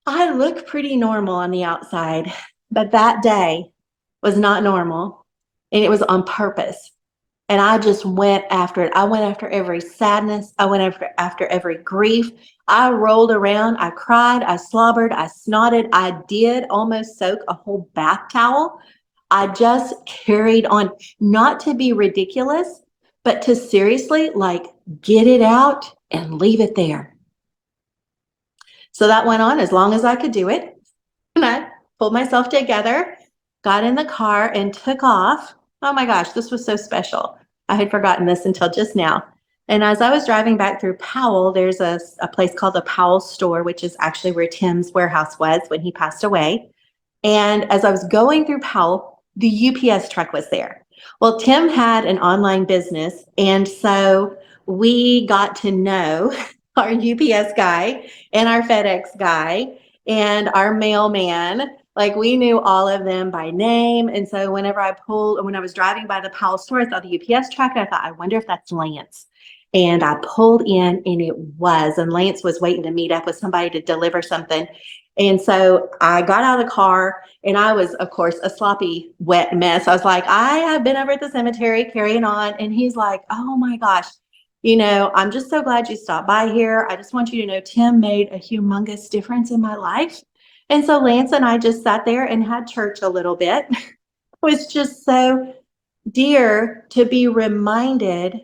I look pretty normal on the outside, but that day was not normal, and it was on purpose. And I just went after it. I went after every sadness. I went after every grief. I rolled around. I cried. I slobbered. I snotted. I did almost soak a whole bath towel. I just carried on, not to be ridiculous, but to seriously like get it out and leave it there. So that went on as long as I could do it. And I pulled myself together, got in the car, and took off. Oh my gosh, this was so special. I had forgotten this until just now. And as I was driving back through Powell, there's a place called the Powell store, which is actually where Tim's warehouse was when he passed away. And as I was going through Powell, the UPS truck was there. Well, Tim had an online business, and so we got to know our UPS guy and our FedEx guy and our mailman. Like, we knew all of them by name. And so when I was driving by the Powell store, I saw the UPS truck and I thought, I wonder if that's Lance. And I pulled in and it was, and Lance was waiting to meet up with somebody to deliver something. And so I got out of the car and I was, of course, a sloppy, wet mess. I was like, I have been over at the cemetery carrying on. And he's like, oh my gosh, I'm just so glad you stopped by here. I just want you to know Tim made a humongous difference in my life. And so Lance and I just sat there and had church a little bit. It was just so dear to be reminded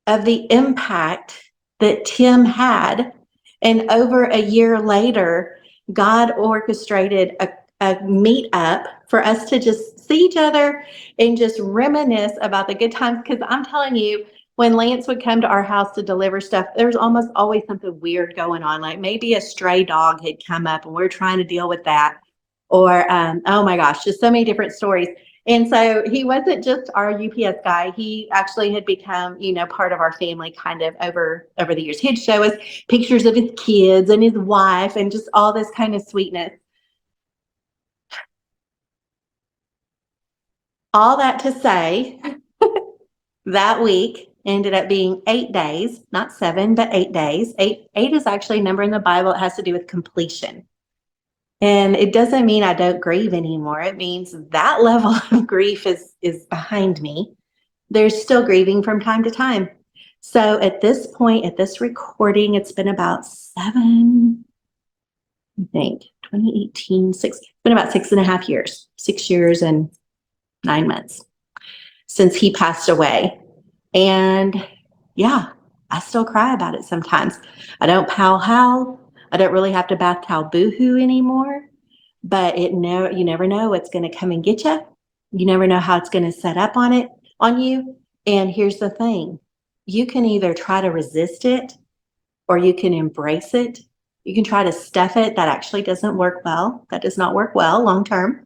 of the impact that Tim had. And over a year later, God orchestrated a meetup for us to just see each other and just reminisce about the good times. Because I'm telling you, when Lance would come to our house to deliver stuff, there was almost always something weird going on. Like maybe a stray dog had come up and we're trying to deal with that. Or, oh my gosh, just so many different stories. And so he wasn't just our UPS guy. He actually had become, part of our family kind of over the years. He'd show us pictures of his kids and his wife and just all this kind of sweetness. All that to say, that week ended up being 8 days, not 7, but 8 days. Eight is actually a number in the Bible. It has to do with completion. And it doesn't mean I don't grieve anymore. It means that level of grief is behind me. There's still grieving from time to time. So at this point, at this recording, it's been about 2018, it's been about 6.5 years, 6 years and 9 months since he passed away. And yeah, I still cry about it sometimes. I don't howl. I don't really have to bath towel boohoo anymore, but you never know what's going to come and get you. You never know how it's going to set up on you. And here's the thing. You can either try to resist it or you can embrace it. You can try to stuff it. That actually doesn't work well. That does not work well long term.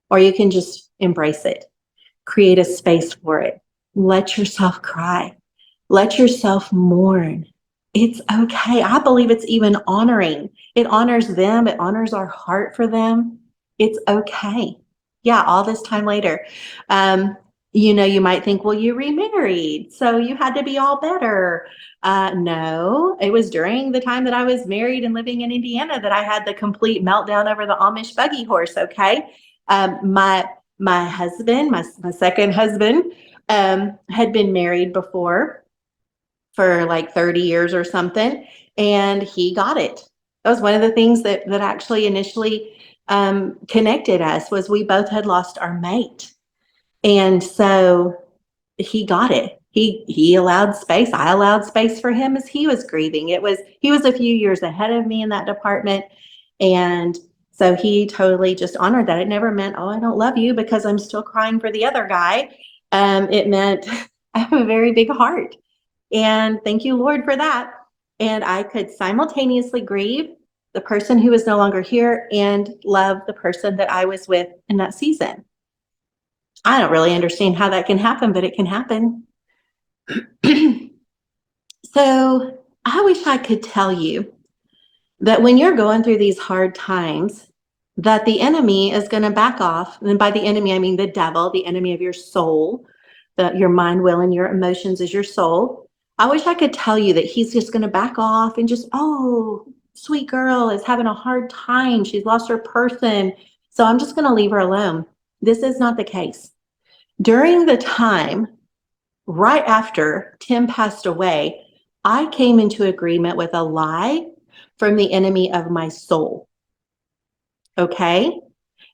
Or you can just embrace it. Create a space for it. Let yourself cry. Let yourself mourn. It's okay. I believe it's even honoring. It honors them. It honors our heart for them. It's okay. Yeah, all this time later. You might think, well, you remarried, so you had to be all better. No, it was during the time that I was married and living in Indiana that I had the complete meltdown over the Amish buggy horse, okay? My husband, my second husband, had been married before for like 30 years or something, and he got it. That was one of the things that actually initially connected us, was we both had lost our mate. And so he got it. He allowed space. I allowed space for him as he was grieving. He was a few years ahead of me in that department. And so he totally just honored that. It never meant, oh, I don't love you because I'm still crying for the other guy. It meant I have a very big heart. And thank you, Lord, for that. And I could simultaneously grieve the person who is no longer here and love the person that I was with in that season. I don't really understand how that can happen, but it can happen. So I wish I could tell you that when you're going through these hard times, that the enemy is going to back off. And by the enemy, I mean the devil, the enemy of your soul, your mind, will, and your emotions is your soul. I wish I could tell you that he's just going to back off and just, oh, sweet girl is having a hard time. She's lost her person. So I'm just going to leave her alone. This is not the case. During the time right after Tim passed away, I came into agreement with a lie from the enemy of my soul. Okay?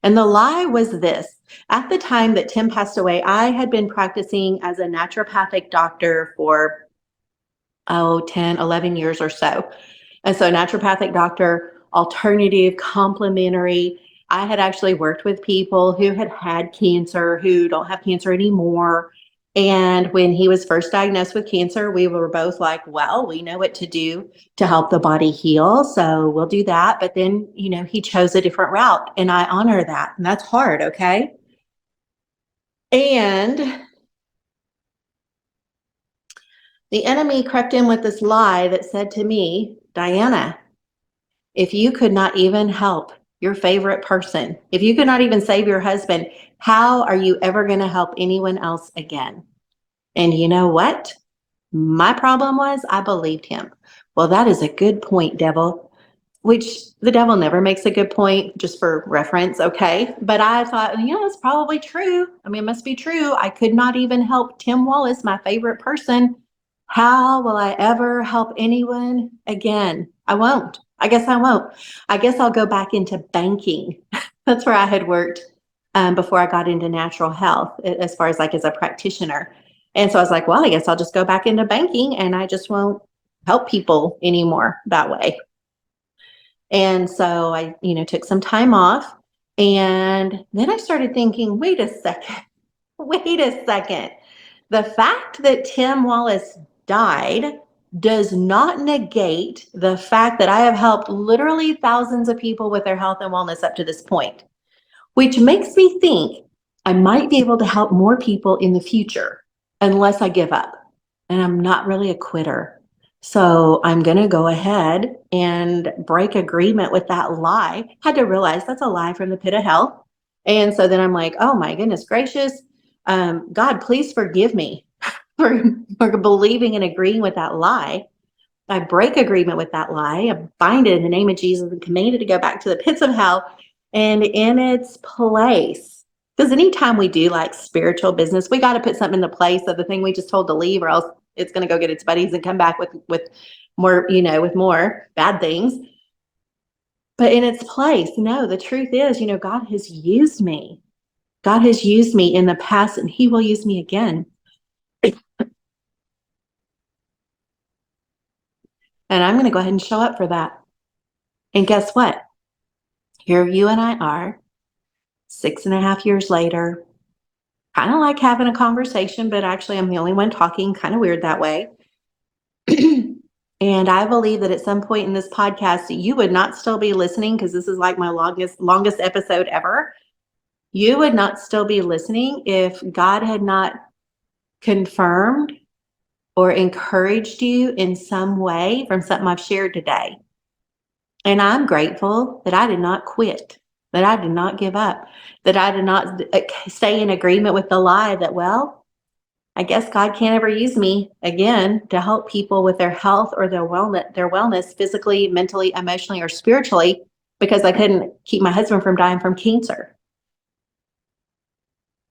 And the lie was this. At the time that Tim passed away, I had been practicing as a naturopathic doctor for 10, 11 years or so. And so naturopathic doctor, alternative, complementary. I had actually worked with people who had had cancer, who don't have cancer anymore. And when he was first diagnosed with cancer, we were both like, well, we know what to do to help the body heal. So we'll do that. But then, he chose a different route, and I honor that. And that's hard. Okay. And the enemy crept in with this lie that said to me, Diana, if you could not even help your favorite person, if you could not even save your husband, how are you ever going to help anyone else again? And you know what? My problem was I believed him. Well, that is a good point, devil, which the devil never makes a good point, just for reference. Okay. But I thought, it's probably true. I mean, it must be true. I could not even help Tim Wallace, my favorite person. How will I ever help anyone again? I won't. I guess I won't. I guess I'll go back into banking. That's where I had worked before I got into natural health, as far as as a practitioner. And so I was like, well, I guess I'll just go back into banking, and I just won't help people anymore that way. And so I, took some time off, and then I started thinking, wait a second. The fact that Tim Wallace died does not negate the fact that I have helped literally thousands of people with their health and wellness up to this point, which makes me think I might be able to help more people in the future unless I give up. And I'm not really a quitter. So I'm going to go ahead and break agreement with that lie. Had to realize that's a lie from the pit of hell. And so then I'm like, oh my goodness gracious. God, please forgive me for believing and agreeing with that lie. I break agreement with that lie. I bind it in the name of Jesus and command it to go back to the pits of hell and in its place. Because anytime we do spiritual business, we got to put something into place of the thing we just told to leave, or else it's going to go get its buddies and come back with more, with more bad things. But in its place, no, the truth is, God has used me. God has used me in the past, and he will use me again. And I'm going to go ahead and show up for that. And guess what? Here you and I are, 6.5 years later, kind of like having a conversation, but actually I'm the only one talking, kind of weird that way. And I believe that at some point in this podcast, you would not still be listening, because this is like my longest episode ever. You would not still be listening if God had not confirmed or encouraged you in some way from something I've shared today. And I'm grateful that I did not quit, that I did not give up, that I did not stay in agreement with the lie that, well, I guess God can't ever use me again to help people with their health or their wellness physically, mentally, emotionally, or spiritually, because I couldn't keep my husband from dying from cancer.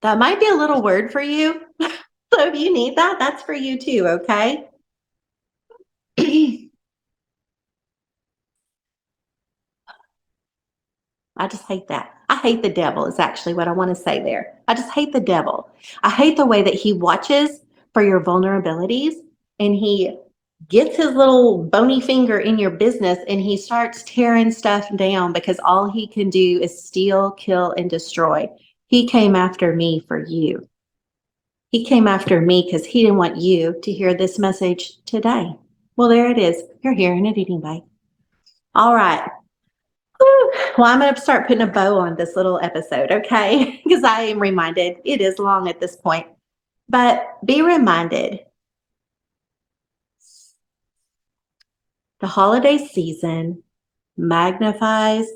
That might be a little word for you. So if you need that, that's for you too, okay? I just hate that. I hate the devil is actually what I want to say there. I just hate the devil. I hate the way that he watches for your vulnerabilities and he gets his little bony finger in your business and he starts tearing stuff down because all he can do is steal, kill, and destroy. He came after me for you. He came after me because he didn't want you to hear this message today. Well, there it is. You're hearing it anyway. All right. Whew. Well, I'm going to start putting a bow on this little episode, okay? Because I am reminded it is long at this point. But be reminded the holiday season magnifies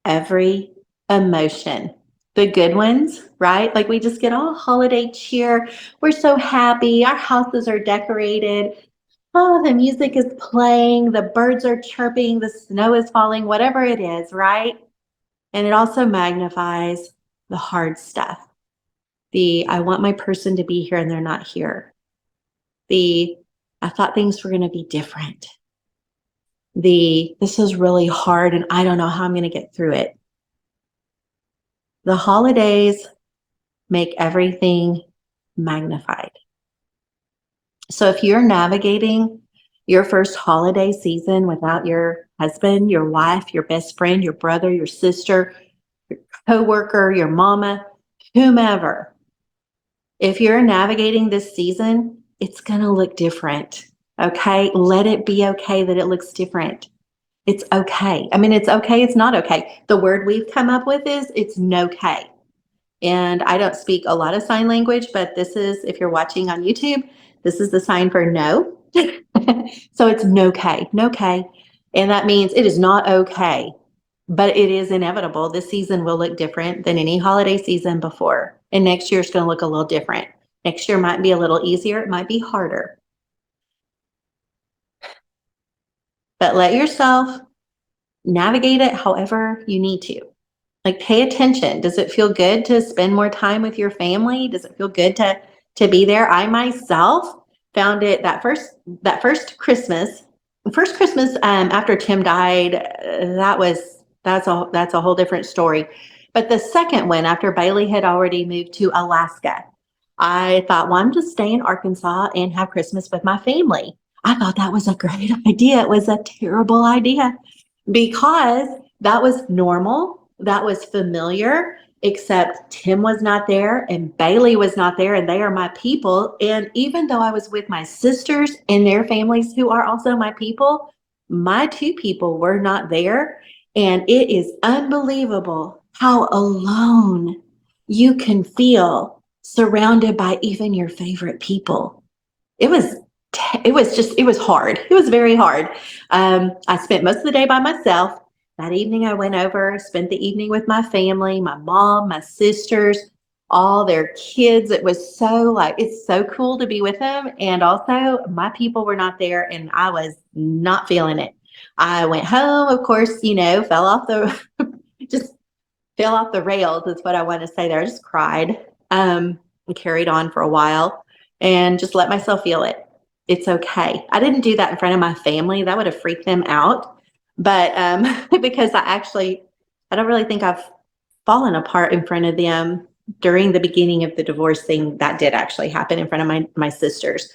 every emotion. The good ones, right? Like we just get all holiday cheer. We're so happy. Our houses are decorated. Oh, the music is playing. The birds are chirping. The snow is falling, whatever it is, right? And it also magnifies the hard stuff. I want my person to be here and they're not here. I thought things were going to be different. This is really hard and I don't know how I'm going to get through it. The holidays make everything magnified. So if you're navigating your first holiday season without your husband, your wife, your best friend, your brother, your sister, your coworker, your mama, whomever, if you're navigating this season, it's going to look different. Okay. Let it be okay that it looks different. It's okay. I mean, it's okay. It's not okay. The word we've come up with is it's no okay. And I don't speak a lot of sign language, but this is, if you're watching on YouTube, this is the sign for no. So it's no okay, no okay. And that means it is not okay, but it is inevitable. This season will look different than any holiday season before. And next year is going to look a little different. Next year might be a little easier. It might be harder. But let yourself navigate it however you need to. Like pay attention. Does it feel good to spend more time with your family? Does it feel good to be there? I myself found it that first Christmas after Tim died. That's a whole different story. But the second one after Bailey had already moved to Alaska, I thought, well, I'm just stay in Arkansas and have Christmas with my family. I thought that was a great idea. It was a terrible idea because that was normal. That was familiar, except Tim was not there and Bailey was not there, and they are my people. And even though I was with my sisters and their families who are also my people, my two people were not there. And it is unbelievable how alone you can feel surrounded by even your favorite people. It was hard. It was very hard. I spent most of the day by myself. That evening I went over, spent the evening with my family, my mom, my sisters, all their kids. It was it's so cool to be with them. And also my people were not there and I was not feeling it. I went home, of course, fell off just fell off the rails is what I want to say there. I just cried, and carried on for a while and just let myself feel it. It's okay. I didn't do that in front of my family. That would have freaked them out. But because I don't really think I've fallen apart in front of them during the beginning of the divorce thing. That did actually happen in front of my sisters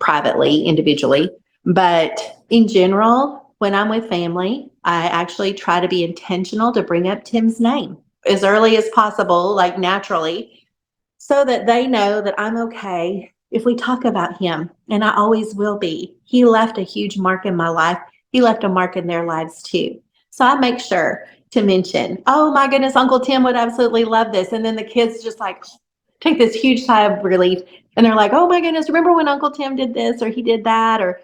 privately, individually. But in general, when I'm with family, I actually try to be intentional to bring up Tim's name as early as possible, like naturally, so that they know that I'm okay if we talk about him. And I always will be. He left a huge mark in my life. He left a mark in their lives too. So I make sure to mention, oh my goodness, Uncle Tim would absolutely love this. And then the kids just like take this huge sigh of relief. And they're like, oh my goodness, remember when Uncle Tim did this or he did that? Or,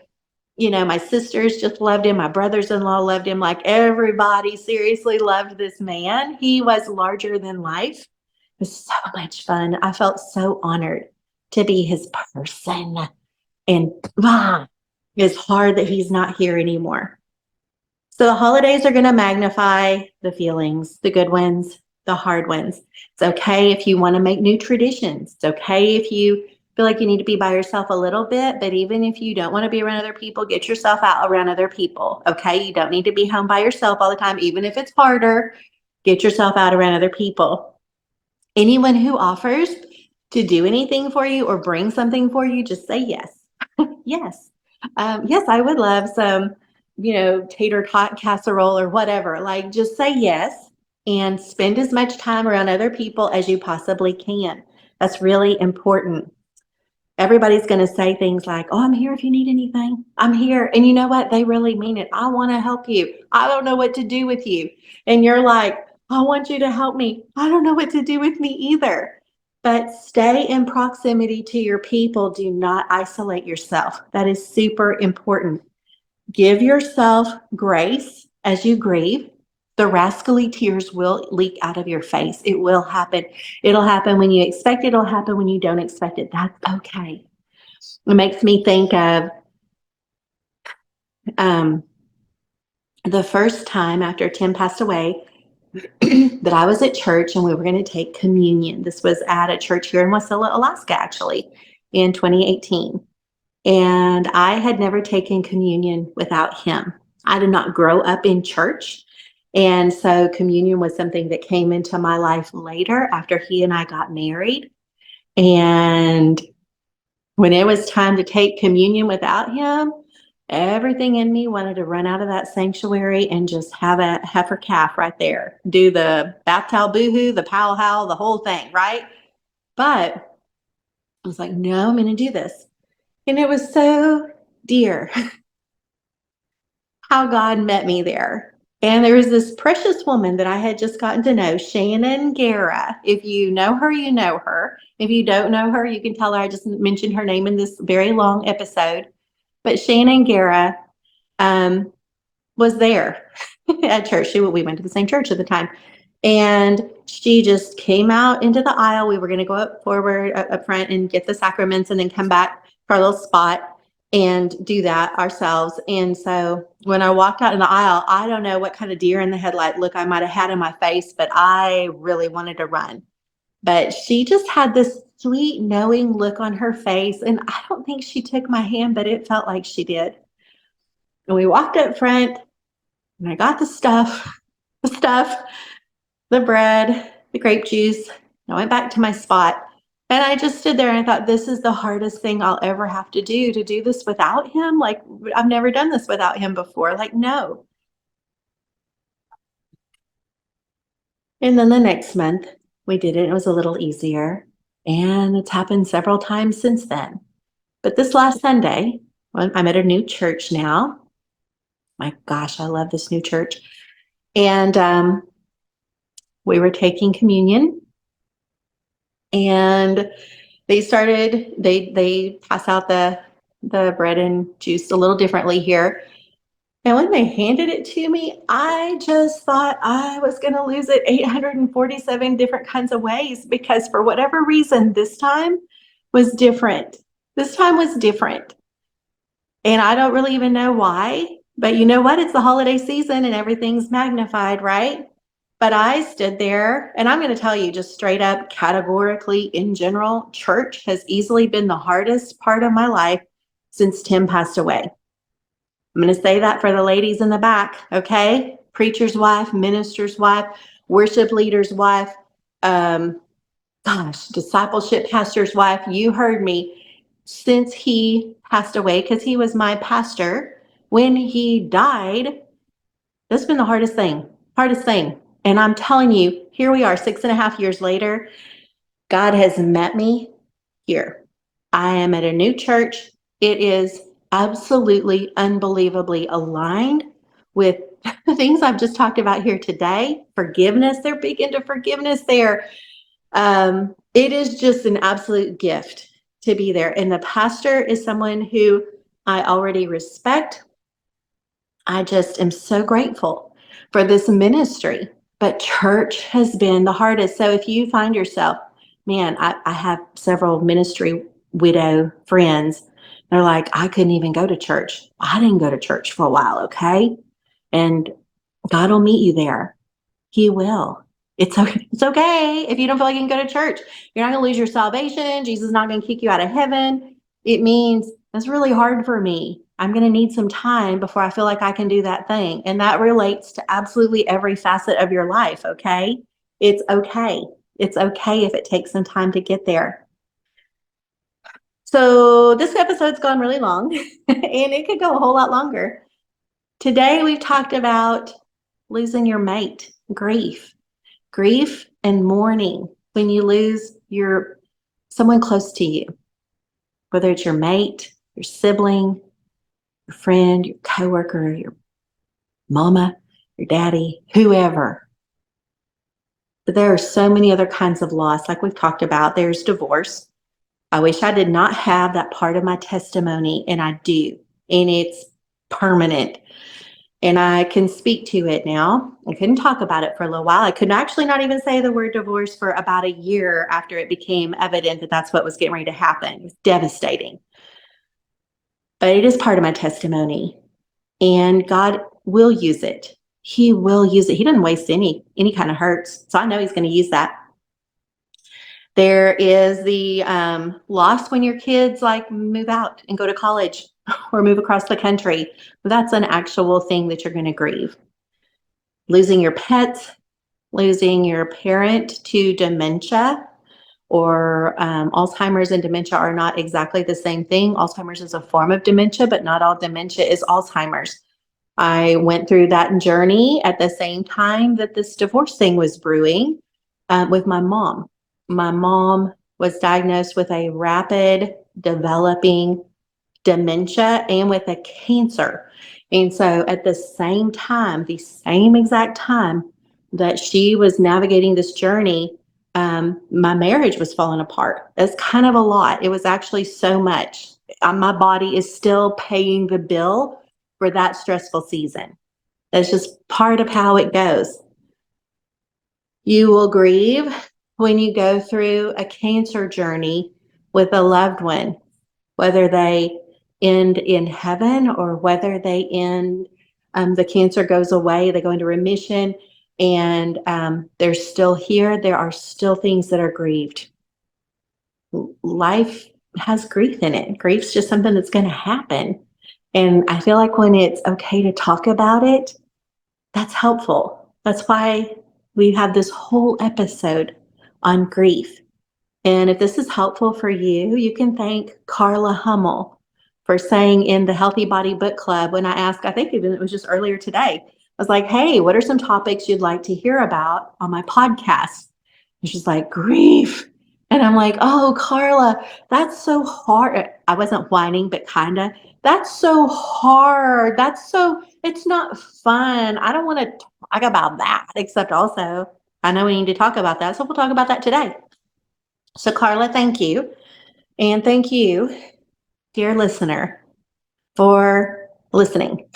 my sisters just loved him. My brothers-in-law loved him. Like everybody seriously loved this man. He was larger than life. It was so much fun. I felt so honored to be his person. And it's hard that he's not here anymore. So the holidays are going to magnify the feelings, the good ones, the hard ones. It's okay if you want to make new traditions. It's okay if you feel like you need to be by yourself a little bit, but even if you don't want to be around other people, get yourself out around other people. Okay. You don't need to be home by yourself all the time, even if it's harder. Get yourself out around other people. Anyone who offers to do anything for you or bring something for you, just say yes. Yes. Yes, I would love some, tater tot casserole or whatever. Like, just say yes and spend as much time around other people as you possibly can. That's really important. Everybody's going to say things like, "Oh, I'm here if you need anything. I'm here." And you know what? They really mean it. I want to help you. I don't know what to do with you. And you're like, "I want you to help me. I don't know what to do with me either." But stay in proximity to your people. Do not isolate yourself. That is super important. Give yourself grace as you grieve. The rascally tears will leak out of your face. It will happen. It'll happen when you expect it. It'll happen when you don't expect it. That's okay. It makes me think of um, the first time after Tim passed away that I was at church and we were going to take communion. This was at a church here in Wasilla, Alaska, actually, in 2018. And I had never taken communion without him. I did not grow up in church. And so communion was something that came into my life later after he and I got married. And when it was time to take communion without him, everything in me wanted to run out of that sanctuary and just have a heifer calf right there. Do the bath towel boohoo, the pow howl, the whole thing, right? But I was like, no, I'm going to do this. And it was so dear how God met me there. And there was this precious woman that I had just gotten to know, Shannon Guerra. If you know her, you know her. If you don't know her, you can tell her I just mentioned her name in this very long episode. But Shannon Guerra was there at church. We went to the same church at the time. And she just came out into the aisle. We were going to go up forward, up front and get the sacraments and then come back for our little spot and do that ourselves. And so when I walked out in the aisle, I don't know what kind of deer in the headlight look I might have had in my face, but I really wanted to run. But she just had this sweet, knowing look on her face. And I don't think she took my hand, but it felt like she did. And we walked up front and I got the stuff, the bread, the grape juice. I went back to my spot and I just stood there and I thought, this is the hardest thing I'll ever have to do this without him. Like, I've never done this without him before. Like, no. And then the next month we did it. It was a little easier. And it's happened several times since then. But this last Sunday, I'm at a new church now. My gosh, I love this new church. And we were taking communion, and they pass out the bread and juice a little differently here. And when they handed it to me, I just thought I was going to lose it 847 different kinds of ways, because for whatever reason, this time was different. This time was different. And I don't really even know why, but you know what? It's the holiday season and everything's magnified, right? But I stood there, and I'm going to tell you just straight up, categorically, in general, church has easily been the hardest part of my life since Tim passed away. I'm going to say that for the ladies in the back, okay? Preacher's wife, minister's wife, worship leader's wife, discipleship pastor's wife. You heard me. Since he passed away, because he was my pastor, when he died, that's been the hardest thing. And I'm telling you, here we are 6.5 years later. God has met me here. I am at a new church. It is absolutely unbelievably aligned with the things I've just talked about here today. Forgiveness, they're big into forgiveness there. It is just an absolute gift to be there. And the pastor is someone who I already respect. I just am so grateful for this ministry. But church has been the hardest. So if you find yourself, man, I have several ministry widow friends. They're like, I couldn't even go to church. I didn't go to church for a while, okay? And God will meet you there. He will. It's okay. It's okay if you don't feel like you can go to church. You're not going to lose your salvation. Jesus is not going to kick you out of heaven. It means that's really hard for me. I'm going to need some time before I feel like I can do that thing. And that relates to absolutely every facet of your life. Okay. It's okay. It's okay if it takes some time to get there. So this episode's gone really long and it could go a whole lot longer. Today we've talked about losing your mate, grief and mourning when you lose someone close to you, whether it's your mate, your sibling, your friend, your coworker, your mama, your daddy, whoever. But there are so many other kinds of loss, like we've talked about. There's divorce. I wish I did not have that part of my testimony, and I do. And it's permanent. And I can speak to it now. I couldn't talk about it for a little while. I could actually not even say the word divorce for about a year after it became evident that that's what was getting ready to happen. It was devastating. But it is part of my testimony. And God will use it. He will use it. He doesn't waste any kind of hurts. So I know he's going to use that. There is the loss when your kids like move out and go to college or move across the country. That's an actual thing that you're going to grieve. Losing your pets, losing your parent to dementia, or Alzheimer's and dementia are not exactly the same thing. Alzheimer's is a form of dementia, but not all dementia is Alzheimer's. I went through that journey at the same time that this divorce thing was brewing with my mom. My mom was diagnosed with a rapid developing dementia and with a cancer. And so at the same exact time that she was navigating this journey, my marriage was falling apart. It's kind of a lot. It was actually so much. My body is still paying the bill for that stressful season. That's just part of how it goes. You will grieve when you go through a cancer journey with a loved one, whether they end in heaven or whether they end, the cancer goes away, they go into remission, and they're still here. There are still things that are grieved. Life has grief in it. Grief's just something that's going to happen. And I feel like when it's okay to talk about it, that's helpful. That's why we have this whole episode on grief. And if this is helpful for you, you can thank Carla Hummel for saying in the Healthy Body Book Club, when I asked, I think even it was just earlier today, I was like, hey, what are some topics you'd like to hear about on my podcast? And she's like, grief. And I'm like, oh, Carla, that's so hard. I wasn't whining, but kind of. That's so hard. It's not fun. I don't want to talk about that, except also, I know we need to talk about that. So we'll talk about that today. So Carla, thank you. And thank you, dear listener, for listening.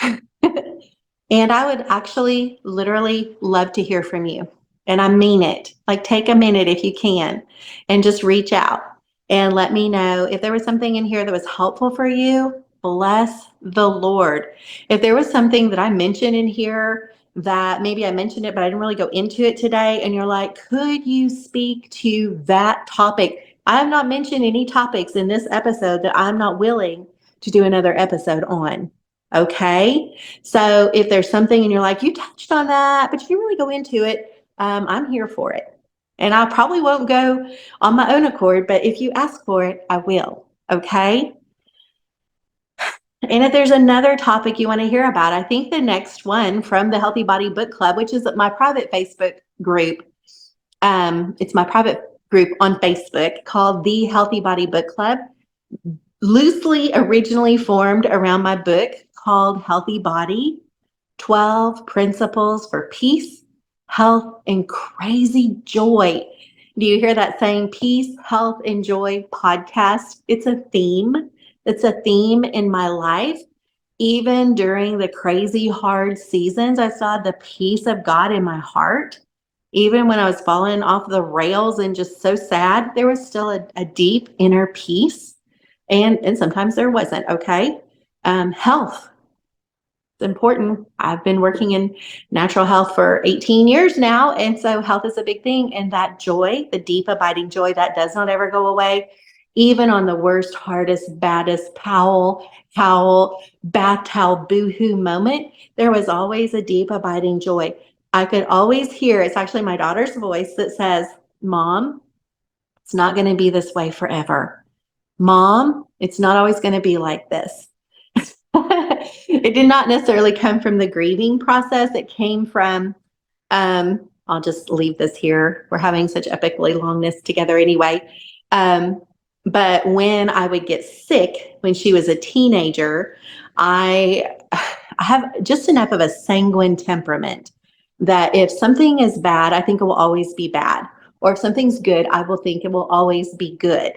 And I would actually literally love to hear from you. And I mean it. Like, take a minute if you can and just reach out and let me know if there was something in here that was helpful for you. Bless the Lord. If there was something that I mentioned in here that maybe I mentioned it, but I didn't really go into it today, and you're like, could you speak to that topic? I have not mentioned any topics in this episode that I'm not willing to do another episode on. Okay. So if there's something and you're like, you touched on that, but you didn't really go into it, I'm here for it. And I probably won't go on my own accord, but if you ask for it, I will. Okay. And if there's another topic you want to hear about, I think the next one from the Healthy Body Book Club, which is my private Facebook group. It's my private group on Facebook called the Healthy Body Book Club, loosely originally formed around my book called Healthy Body, 12 Principles for Peace, Health, and Crazy Joy. Do you hear that saying, peace, health, and joy podcast? It's a theme. It's a theme in my life. Even during the crazy hard seasons, I saw the peace of God in my heart. Even when I was falling off the rails and just so sad, there was still a deep inner peace. And sometimes there wasn't, okay? Health. It's important. I've been working in natural health for 18 years now. And so health is a big thing. And that joy, the deep abiding joy that does not ever go away, Even on the worst, hardest, baddest howl, bath towel, boohoo moment, there was always a deep, abiding joy. I could always hear, it's actually my daughter's voice that says, Mom, it's not going to be this way forever. Mom, it's not always going to be like this. It did not necessarily come from the grieving process. It came from, I'll just leave this here. We're having such epically longness together anyway. But when I would get sick when she was a teenager, I have just enough of a sanguine temperament that if something is bad, I think it will always be bad. Or if something's good, I will think it will always be good.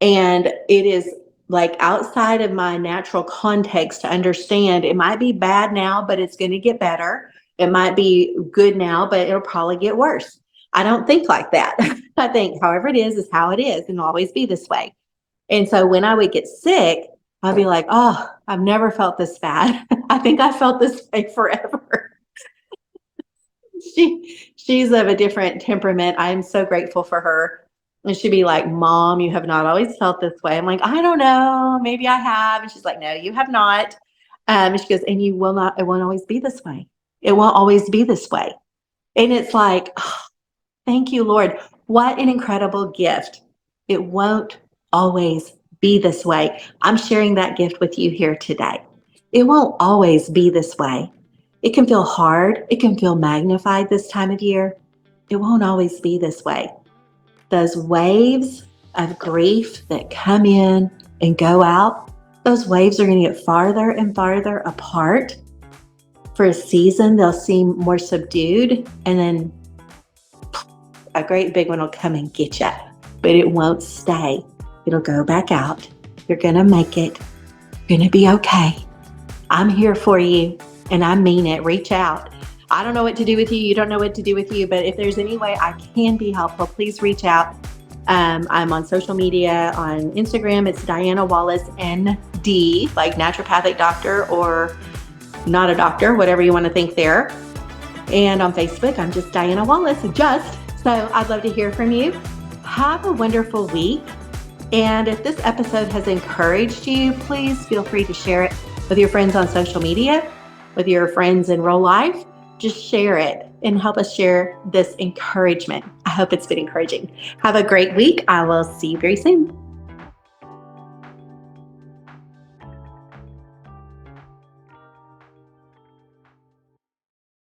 And it is like outside of my natural context to understand it might be bad now, but it's going to get better. It might be good now, but it'll probably get worse. I don't think like that. I think however it is how it is and it'll always be this way. And so when I would get sick, I'd be like, oh, I've never felt this bad. I think I felt this way forever. She's of a different temperament. I'm so grateful for her. And she'd be like, Mom, you have not always felt this way. I'm like, I don't know. Maybe I have. And she's like, no, you have not. And she goes, and you will not, it won't always be this way. It won't always be this way. And it's like, oh, thank you, Lord. What an incredible gift. It won't always be this way. I'm sharing that gift with you here today. It won't always be this way. It can feel hard. It can feel magnified this time of year. It won't always be this way. Those waves of grief that come in and go out, those waves are going to get farther and farther apart. For a season, they'll seem more subdued, and then a great big one will come and get you, but it won't stay. It'll go back out. You're going to make it. You're going to be okay. I'm here for you, and I mean it. Reach out. I don't know what to do with you. You don't know what to do with you, but if there's any way I can be helpful, please reach out. I'm on social media. On Instagram, it's Diana Wallace, ND, like naturopathic doctor or not a doctor, whatever you want to think there. And on Facebook, I'm just Diana Wallace, so I'd love to hear from you. Have a wonderful week. And if this episode has encouraged you, please feel free to share it with your friends on social media, with your friends in real life. Just share it and help us share this encouragement. I hope it's been encouraging. Have a great week. I will see you very soon.